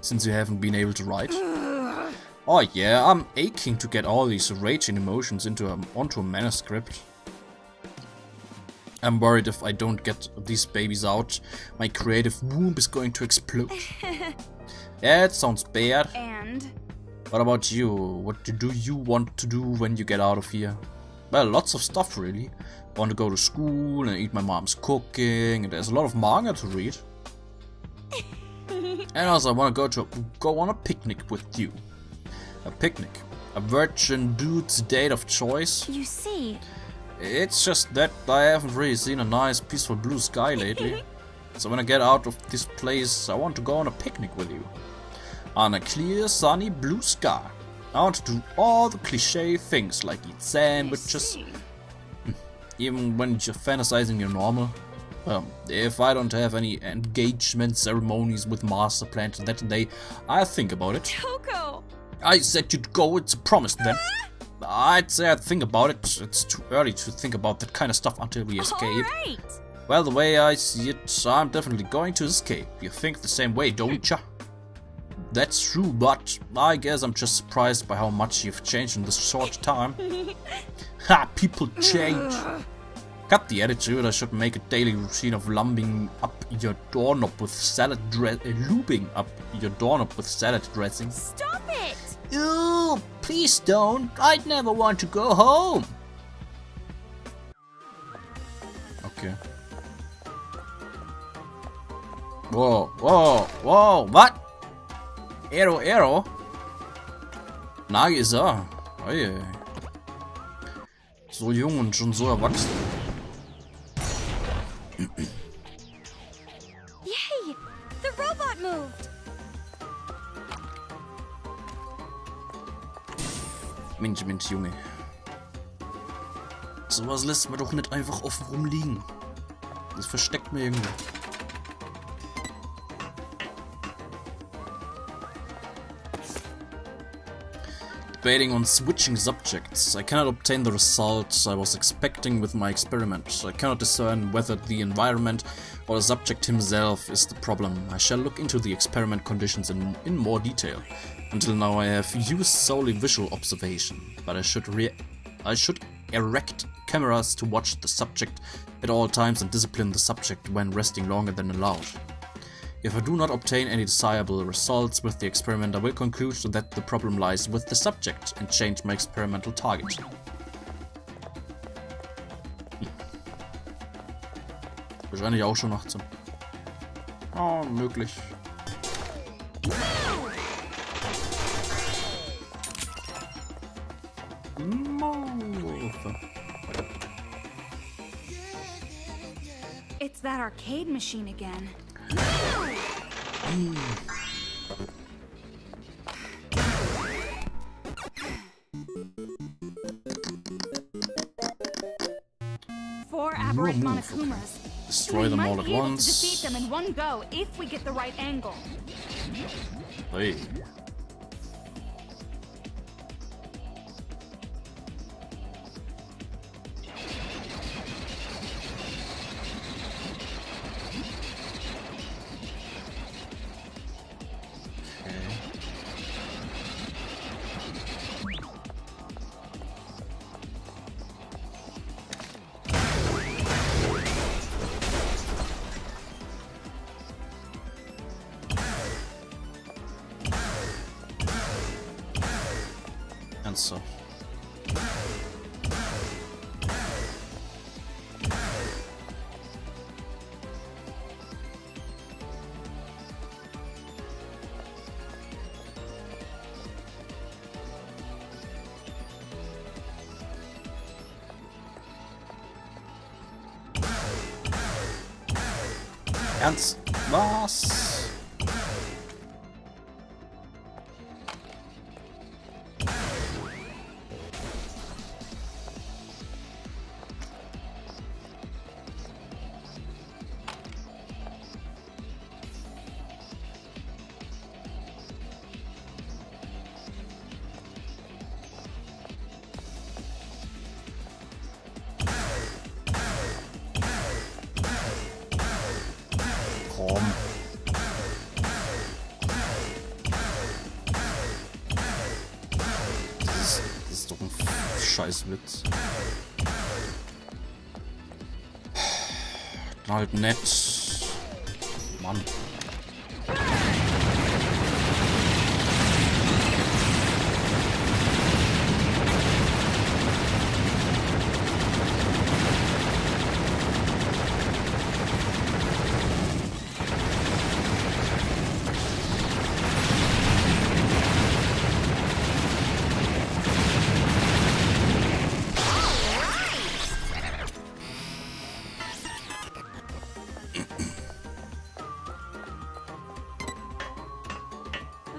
since you haven't been able to write? Oh yeah, I'm aching to get all these raging emotions onto a manuscript. I'm worried if I don't get these babies out, my creative womb is going to explode. Yeah, it sounds bad. And? What about you? What do you want to do when you get out of here? Well, lots of stuff really. I want to go to school and eat my mom's cooking, and there's a lot of manga to read. And also I want to go on a picnic with you. A picnic. A virgin dude's date of choice. you see, It's just that I haven't really seen a nice peaceful blue sky lately. So when I get out of this place, I want to go on a picnic with you. On a clear, sunny blue sky. I want to do all the cliché things like eat sandwiches. Even when you're fantasizing you're normal. If I don't have any engagement ceremonies with Master Plant that day, I'll think about it. Coco. I said you'd go, it's a promise then. I'd say I'd think about it. It's too early to think about that kind of stuff until we escape. Alright. Well, the way I see it, I'm definitely going to escape. You think the same way, don't ya? That's true, but I guess I'm just surprised by how much you've changed in this short time. Ha! People change! Cut the attitude, I should make a daily routine of lumbing up your doorknob with salad lubing up your doorknob with salad dressing. Stop it. Ooh, please don't. I'd never want to go home. Okay. Whoa, whoa, whoa, what? Arrow. Nagi ist er. Oje. So jung und schon so erwachsen. Yay! The robot moved. Mensch, Junge. Sowas lässt man doch nicht einfach offen rumliegen. Das versteckt mir irgendwo. Debating on switching subjects. I cannot obtain the results I was expecting with my experiment. I cannot discern whether the environment or the subject himself is the problem. I shall look into the experiment conditions in more detail. Until now I have used solely visual observation, but I should erect cameras to watch the subject at all times and discipline the subject when resting longer than allowed. If I do not obtain any desirable results with the experiment, I will conclude that the problem lies with the subject and change my experimental target. Wahrscheinlich auch schon 18. Oh, möglich. It's that arcade machine again. Four aberrant Monokumas. Destroy them all at We might be able to once. defeat them in one go if we get the right angle. Hey. And so. Ernst? Was? Komm. Das ist doch ein Scheißwitz. Halt nett. Mann.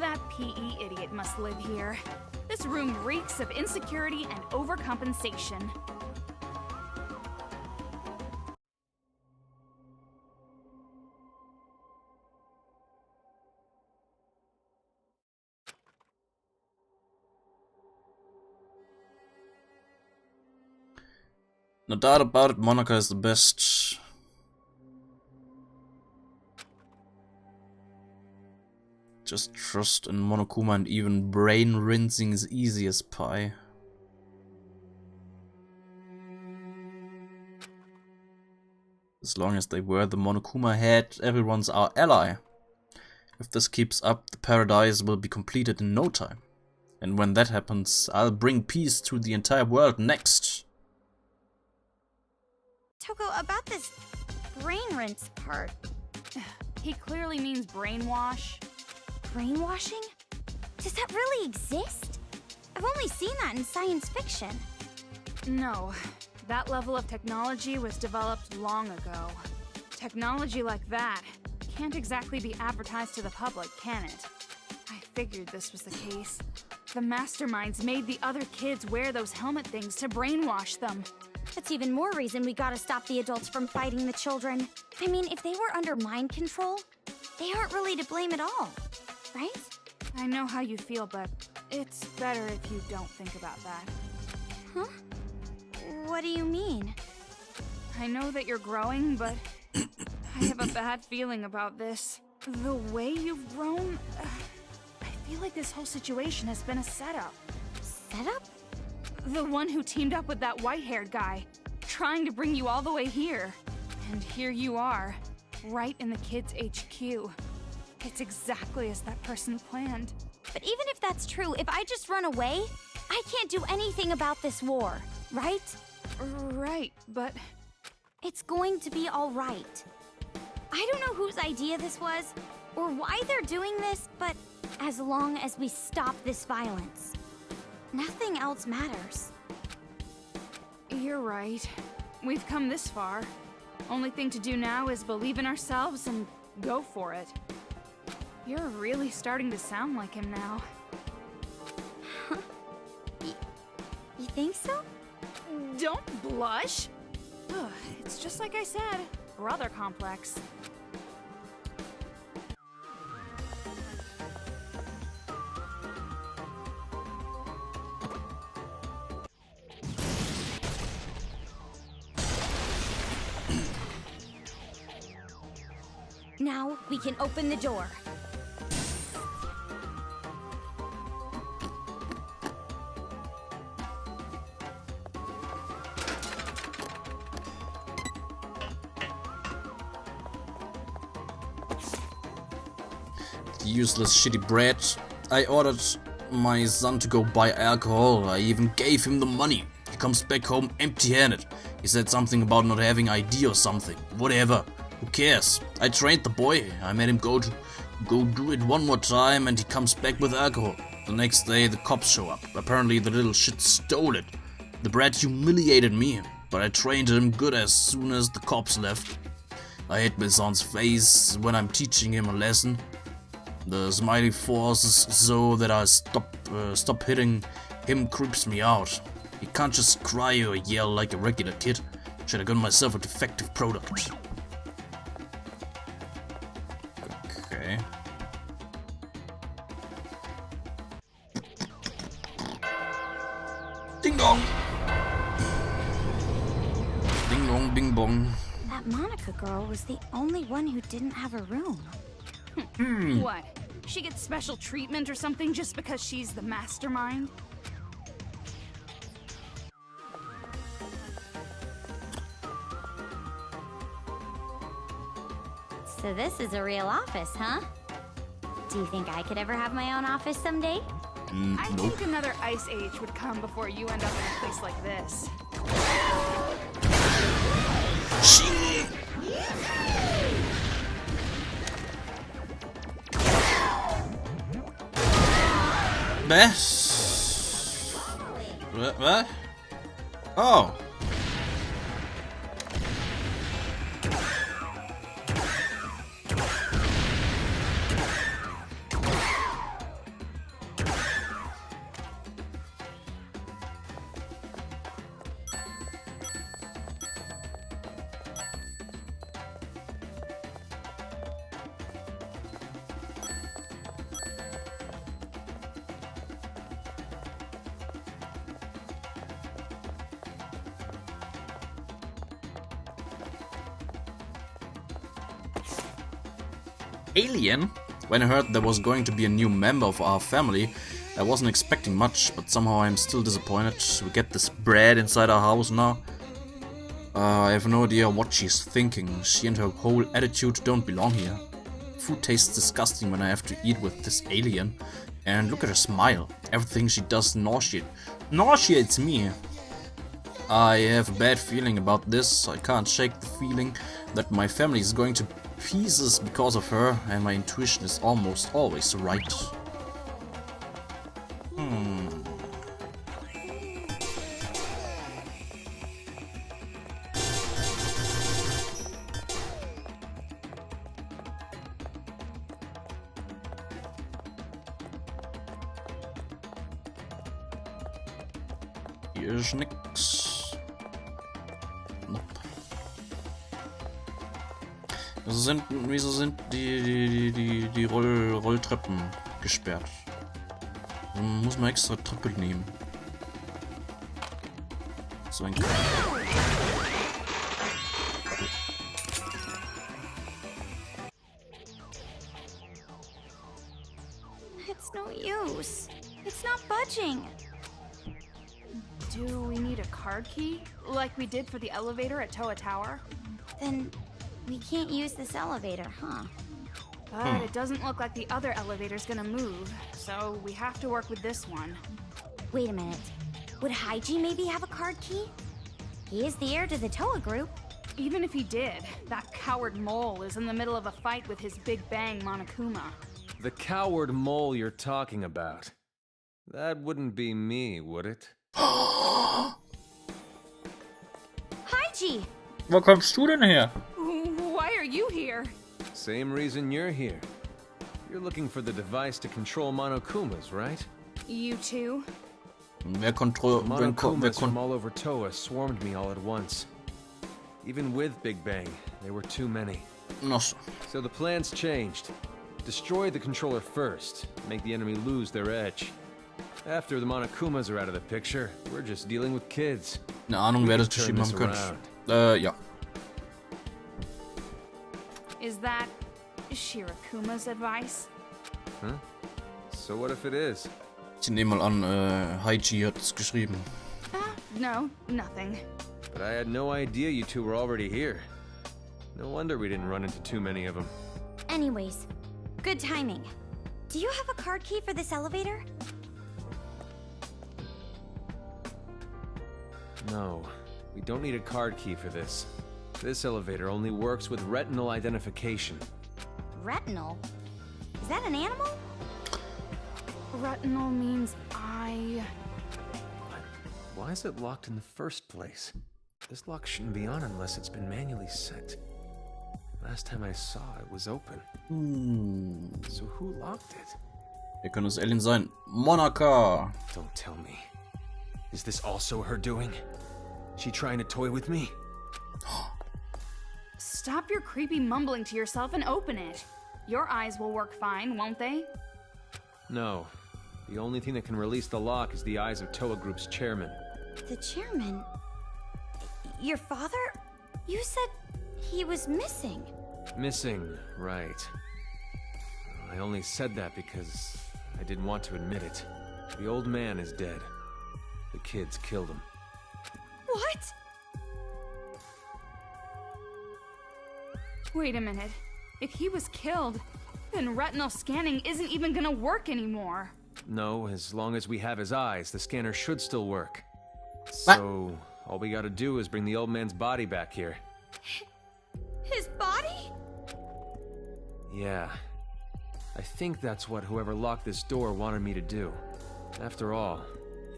That PE idiot must live here. This room reeks of insecurity and overcompensation. No doubt about it, Monica is the best. Just trust in Monokuma, and even brain rinsing is easy as pie. As long as they wear the Monokuma head, everyone's our ally. If this keeps up, the paradise will be completed in no time. And when that happens, I'll bring peace to the entire world next. Toko, about this brain rinse part. He clearly means brainwash. Brainwashing? Does that really exist? I've only seen that in science fiction. No, that level of technology was developed long ago. Technology like that can't exactly be advertised to the public, can it? I figured this was the case. The masterminds made the other kids wear those helmet things to brainwash them. That's even more reason we gotta stop the adults from fighting the children. I mean, if they were under mind control, they aren't really to blame at all, right? I know how you feel, but it's better if you don't think about that. Huh? What do you mean? I know that you're growing, but I have a bad feeling about this. The way you've grown, I feel like this whole situation has been a setup. Setup? The one who teamed up with that white-haired guy, trying to bring you all the way here. And here you are, right in the kids' HQ. It's exactly as that person planned. But even if that's true, if I just run away, I can't do anything about this war, right? Right, but... It's going to be all right. I don't know whose idea this was, or why they're doing this, but as long as we stop this violence, nothing else matters. You're right. We've come this far. Only thing to do now is believe in ourselves and go for it. You're really starting to sound like him now. Huh? You think so? Don't blush! Ugh, it's just like I said, brother complex. Now we can open the door. Useless shitty bread. I ordered my son to go buy alcohol. I even gave him the money. He comes back home empty-handed. He said something about not having ID or something. Whatever. Who cares? I trained the boy. I made him go do it one more time, and he comes back with alcohol. The next day the cops show up. Apparently the little shit stole it. The brat humiliated me, but I trained him good as soon as the cops left. I hate my son's face when I'm teaching him a lesson. The smiley forces so that I stop hitting him creeps me out. He can't just cry or yell like a regular kid. Should have got myself a defective product. Okay. Ding dong! Ding dong, bing bong. That Monica girl was the only one who didn't have a room. What? She gets special treatment or something just because she's the mastermind? So this is a real office, huh? Do you think I could ever have my own office someday? I think another ice age would come before you end up in a place like this. Shit! What? Oh. Alien? When I heard there was going to be a new member of our family, I wasn't expecting much, but somehow I'm still disappointed. We get this bread inside our house now. I have no idea what she's thinking. She and her whole attitude don't belong here. Food tastes disgusting when I have to eat with this alien. And look at her smile. Everything she does nauseates me. I have a bad feeling about this. I can't shake the feeling that my family is going to pieces because of her, and my intuition is almost always right. Hier ist nix. Nope. Wieso sind die Rolltreppen gesperrt? Dann muss man extra Treppe nehmen. So ein It's no use. It's not budging. Do we need a card key? Like we did for the elevator at Toa Tower? Then we can't use this elevator, huh? But it doesn't look like the other elevator's gonna move, so we have to work with this one. Wait a minute. Would Haiji maybe have a card key? He is the heir to the Toa group. Even if he did, that coward mole is in the middle of a fight with his Big Bang Monokuma. The coward mole you're talking about. That wouldn't be me, would it? Haiji! Wo kommst du denn her? Why are you here? Same reason you're here. You're looking for the device to control Monokumas, right? You too? Monokumas from all over Toa swarmed me all at once. Even with Big Bang, there were too many. So the plan's changed. Destroy the controller first, make the enemy lose their edge. After the Monokumas are out of the picture, we're just dealing with kids. Eine Ahnung, wer das geschrieben haben könnte. Ja. Is that Shirakuma's advice? Huh? So what if it is? Ich nehme mal an, Haiji hat es geschrieben. No, nothing. But I had no idea you two were already here. No wonder we didn't run into too many of them. Anyways, good timing. Do you have a card key for this elevator? No, we don't need a card key for this. This elevator only works with retinal identification. Retinal? Is that an animal? Retinal means eye. Why is it locked in the first place? This lock shouldn't be on unless it's been manually set. Last time I saw it was open. So who locked it? Wer könnte es Alien sein? Monica! Don't tell me. Is this also her doing? She trying to toy with me? Stop your creepy mumbling to yourself and open it. Your eyes will work fine, won't they? No. The only thing that can release the lock is the eyes of Toa Group's chairman. The chairman? Your father? You said he was missing. Missing, right. I only said that because I didn't want to admit it. The old man is dead. The kids killed him. What? Wait a minute. If he was killed, then retinal scanning isn't even gonna work anymore. No, as long as we have his eyes, the scanner should still work. So, all we gotta do is bring the old man's body back here. His body? Yeah. I think that's what whoever locked this door wanted me to do. After all,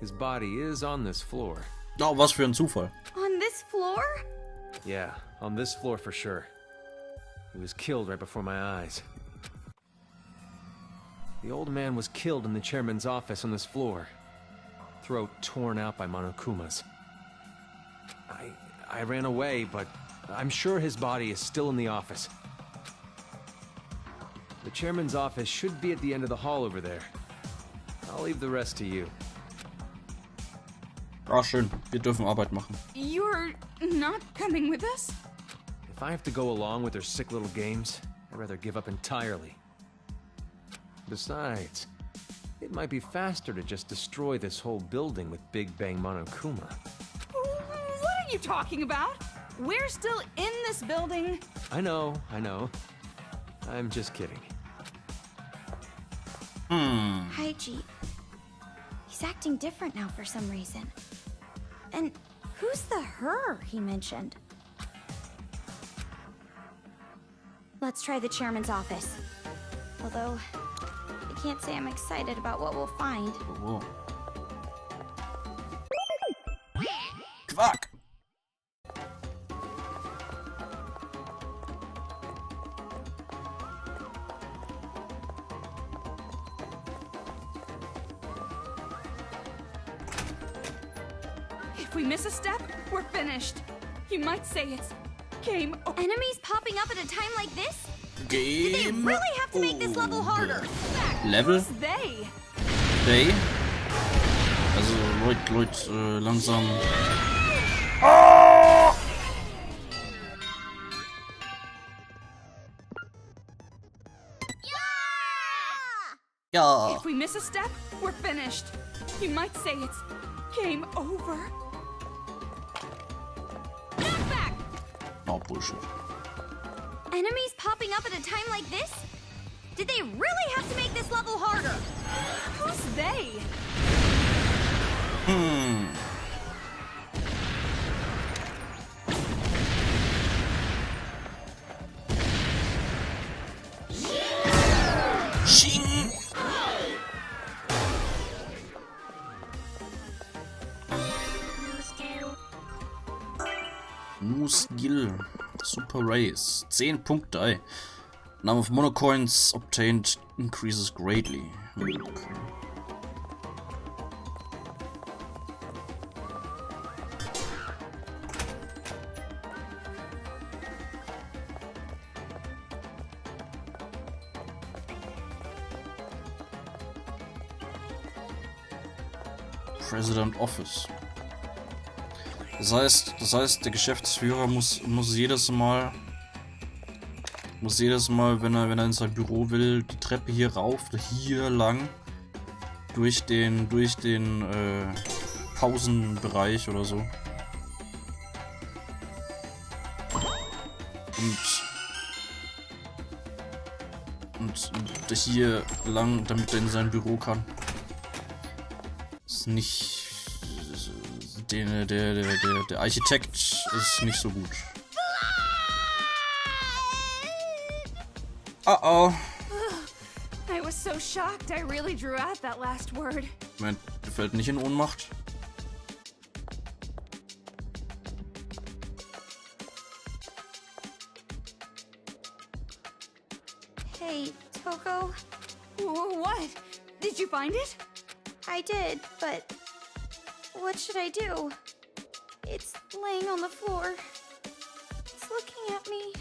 his body is on this floor. Oh, was für ein Zufall. On this floor? Yeah, on this floor for sure. He was killed right before my eyes. The old man was killed in the chairman's office on this floor. Throat torn out by Monokumas. I ran away, but I'm sure his body is still in the office. The chairman's office should be at the end of the hall over there. I'll leave the rest to you. Ah, schön. Wir dürfen Arbeit machen. You're not coming with us? If I have to go along with their sick little games, I'd rather give up entirely. Besides, it might be faster to just destroy this whole building with Big Bang Monokuma. What are you talking about? We're still in this building. I know. I'm just kidding. Haiji. He's acting different now for some reason. And who's the her he mentioned? Let's try the chairman's office. Although, I can't say I'm excited about what we'll find. Whoa. Quack! If we miss a step, we're finished. You might say it's game over. Enemies popping up at a time like this? Game. Did they really have to make this level harder? Level? Who's they? They? Also, Leute, langsam. Oh! Ja! If we miss a step, we're finished. You might say it's game over. Knock back! Oh, bullshit. Enemies popping up at a time like this? Did they really have to make this level harder? Who's they? Shing! New skill. Super Race. 10 Punkte, ey. Number of monocoins obtained increases greatly. Okay. President Office. Das heißt, der Geschäftsführer muss jedes Mal, wenn er in sein Büro will, die Treppe hier rauf, hier lang, durch den Pausenbereich oder so. Und hier lang, damit er in sein Büro kann. Ist nicht... Der Architekt ist nicht so gut. Uh-oh. I was so shocked I really drew out that last word. Der fällt nicht in Ohnmacht. Hey, Toko. What? Did you find it? I did, but what should I do? It's laying on the floor. It's looking at me.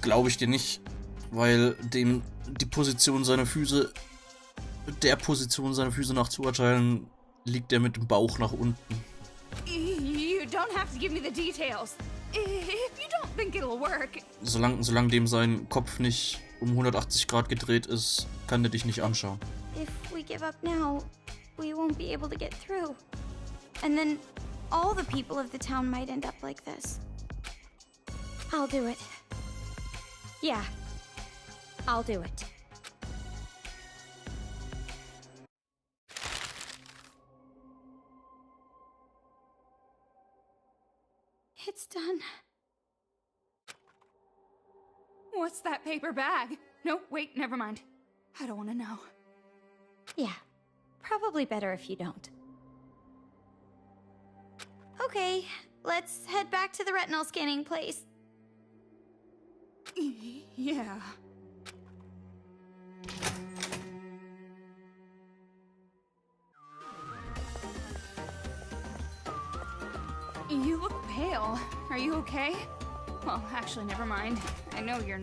Glaube ich dir nicht, weil dem die Position seiner Füße, der Position seiner Füße nach zu urteilen, liegt er mit dem Bauch nach unten. You don't have to give me the details. If you don't think it'll work. Solange dem sein Kopf nicht um 180 Grad gedreht ist, kann er dich nicht anschauen. If we give up now, we won't be able to get through. And then all the people of the town might end up like this. I'll do it. Yeah, I'll do it. It's done. What's that paper bag? No, wait, never mind. I don't want to know. Yeah, probably better if you don't. Okay, let's head back to the retinal scanning place. Yeah. You look pale. Are you okay? Well, actually, never mind. I know you're...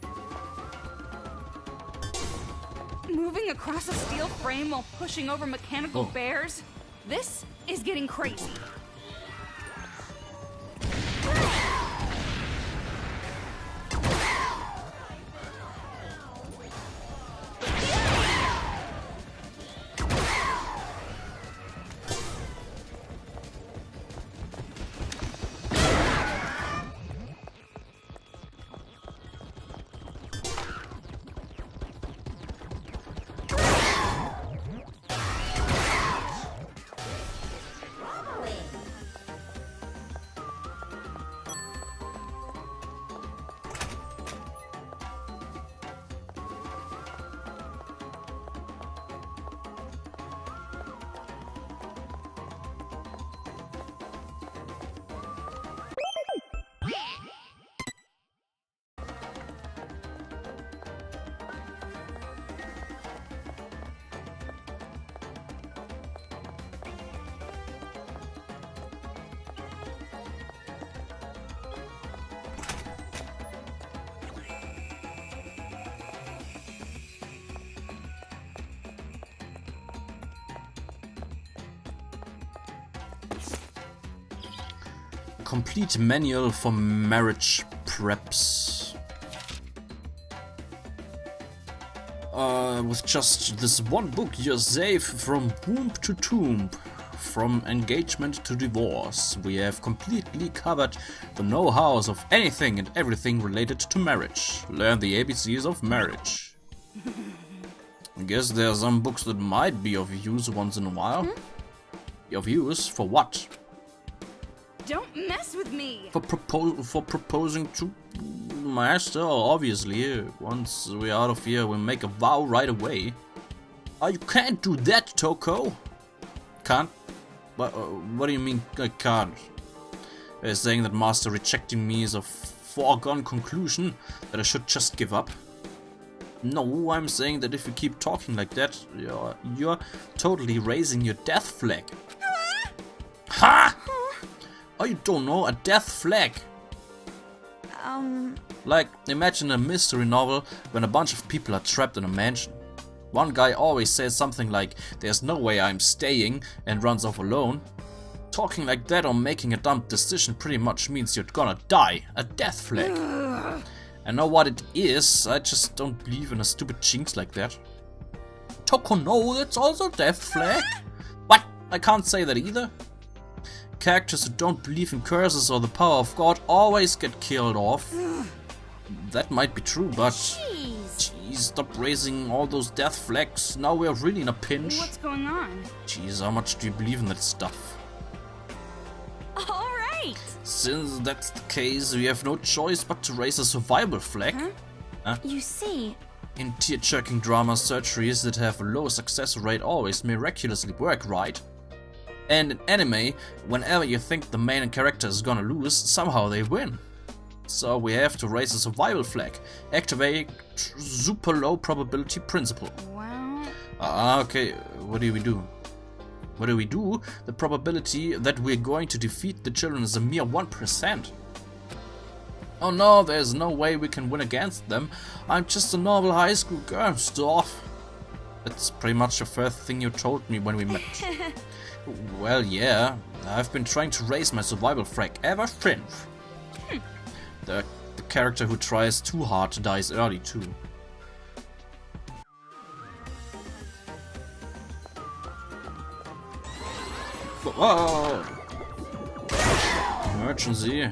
Moving across a steel frame while pushing over mechanical bears? This is getting crazy. Complete manual for marriage preps. With just this one book, you're safe from womb to tomb, from engagement to divorce. We have completely covered the know-hows of anything and everything related to marriage. Learn the ABCs of marriage. I guess there are some books that might be of use once in a while. Of use? For what? Don't mess with me! For proposing to Master, obviously. Once we're out of here, we'll make a vow right away. Oh, you can't do that, Toko! Can't? What do you mean I can't? They're saying that Master rejecting me is a foregone conclusion, that I should just give up? No, I'm saying that if you keep talking like that, you're totally raising your death flag. Ha! Oh, you don't know? A death flag. Like, imagine a mystery novel when a bunch of people are trapped in a mansion. One guy always says something like, "There's no way I'm staying," and runs off alone. Talking like that or making a dumb decision pretty much means you're gonna die. A death flag. I know what it is, I just don't believe in a stupid jinx like that. Toko, no, that's also death flag. What? I can't say that either. Characters who don't believe in curses or the power of God always get killed off. That might be true, but... Jeez, stop raising all those death flags. Now we're really in a pinch. What's going on? Jeez, how much do you believe in that stuff? Alright! Since that's the case, we have no choice but to raise a survival flag. Huh? You see... In tear-jerking drama, surgeries that have a low success rate always miraculously work, right? And in anime, whenever you think the main character is gonna lose, somehow they win. So we have to raise a survival flag. Activate super low probability principle. Well... Okay, what do we do? What do we do? The probability that we're going to defeat the children is a mere 1%. Oh no, there's no way we can win against them. I'm just a normal high school girl, stuff. That's pretty much the first thing you told me when we met. Well, yeah, I've been trying to raise my survival flag ever since. The character who tries too hard dies early too. Whoa! Emergency.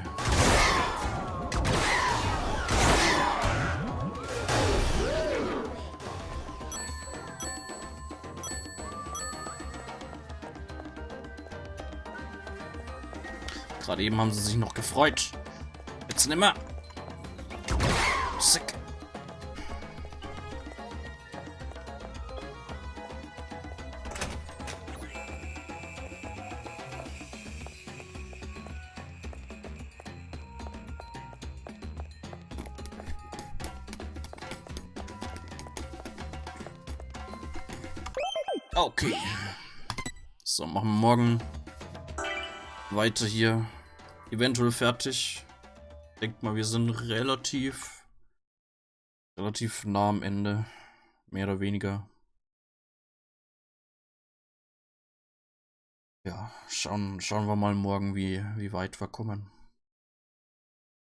Gerade eben haben sie sich noch gefreut. Jetzt nimmer. Sick. Okay. So, machen wir morgen weiter hier. Eventuell fertig. Denkt mal, wir sind relativ nah am Ende. Mehr oder weniger. Ja, schauen wir mal morgen, wie weit wir kommen.